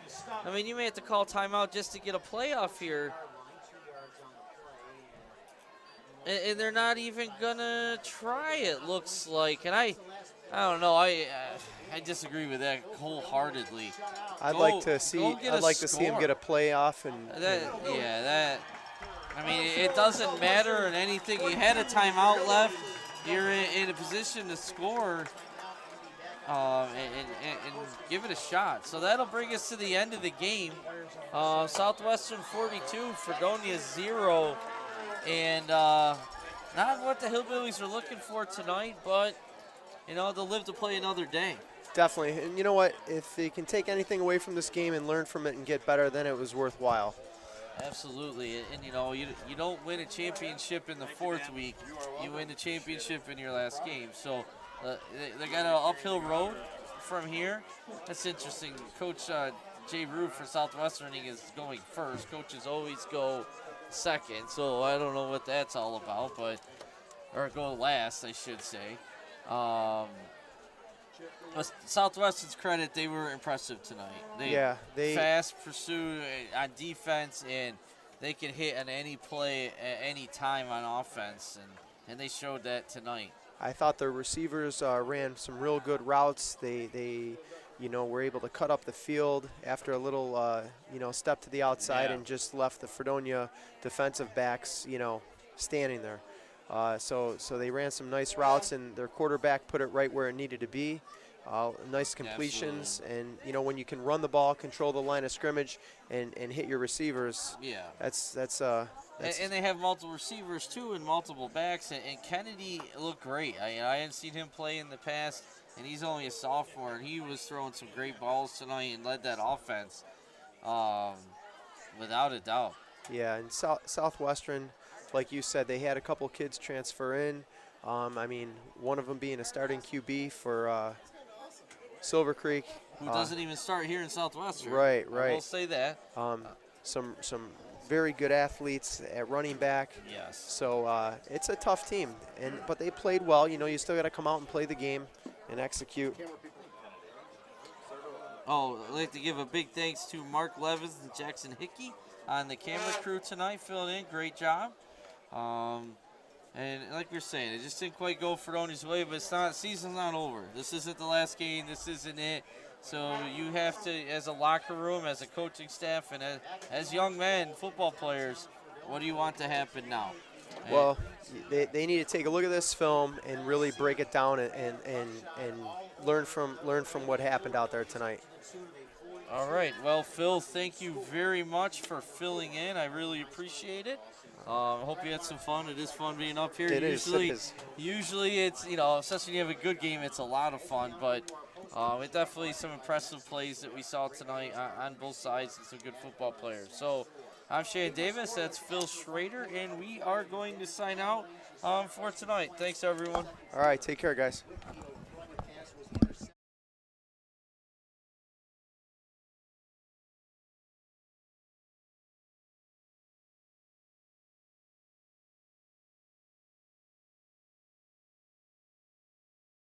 I mean, you may have to call timeout just to get a playoff here. And they're not even going to try, it looks like. And I don't know. I disagree with that wholeheartedly. I'd like to see him get a playoff and I mean, it doesn't matter in anything. You had a timeout left. You're in a position to score and give it a shot. So that'll bring us to the end of the game. Southwestern 42, Fredonia 0. And not what the Hillbillies are looking for tonight, but, you know, they'll live to play another day. Definitely. And you know what? If they can take anything away from this game and learn from it and get better, then it was worthwhile. Absolutely. And you know, you don't win a championship in the 4th week. You win the championship in your last game. So they got an uphill road from here. That's interesting. Coach Jay Rue for Southwestern is going first. Coaches always go second. So I don't know what that's all about, or go last, I should say. Southwestern's credit, they were impressive tonight. They fast pursuit on defense, and they can hit on any play at any time on offense, and they showed that tonight. I thought the receivers ran some real good routes. They were able to cut up the field after a little step to the outside and just left the Fredonia defensive backs standing there. So they ran some nice routes, and their quarterback put it right where it needed to be. Nice completions. Absolutely. And when you can run the ball, control the line of scrimmage, and hit your receivers, that's and they have multiple receivers too and multiple backs, and Kennedy looked great. I hadn't seen him play in the past, and he's only a sophomore, and he was throwing some great balls tonight and led that offense without a doubt. Yeah, and Southwestern, like you said, they had a couple kids transfer in. I mean, one of them being a starting QB for Silver Creek. Who doesn't even start here in Southwestern. Right. I will say that. Some very good athletes at running back. Yes. So it's a tough team, but they played well. You still got to come out and play the game and execute. I'd like to give a big thanks to Mark Levins and Jackson Hickey on the camera crew tonight, filling in. Great job. And like we were saying, it just didn't quite go Fredonia's way, but season's not over. This isn't the last game. This isn't it. So you have to, as a locker room, as a coaching staff, and as young men, football players, what do you want to happen now? Well, they need to take a look at this film and really break it down and learn from what happened out there tonight. All right. Well, Phil, thank you very much for filling in. I really appreciate it. I hope you had some fun. It is fun being up here. It is. Usually it's, especially when you have a good game, it's a lot of fun. But it definitely some impressive plays that we saw tonight on both sides and some good football players. So I'm Shane Davis. That's Phil Schrader. And we are going to sign out for tonight. Thanks, everyone. All right. Take care, guys.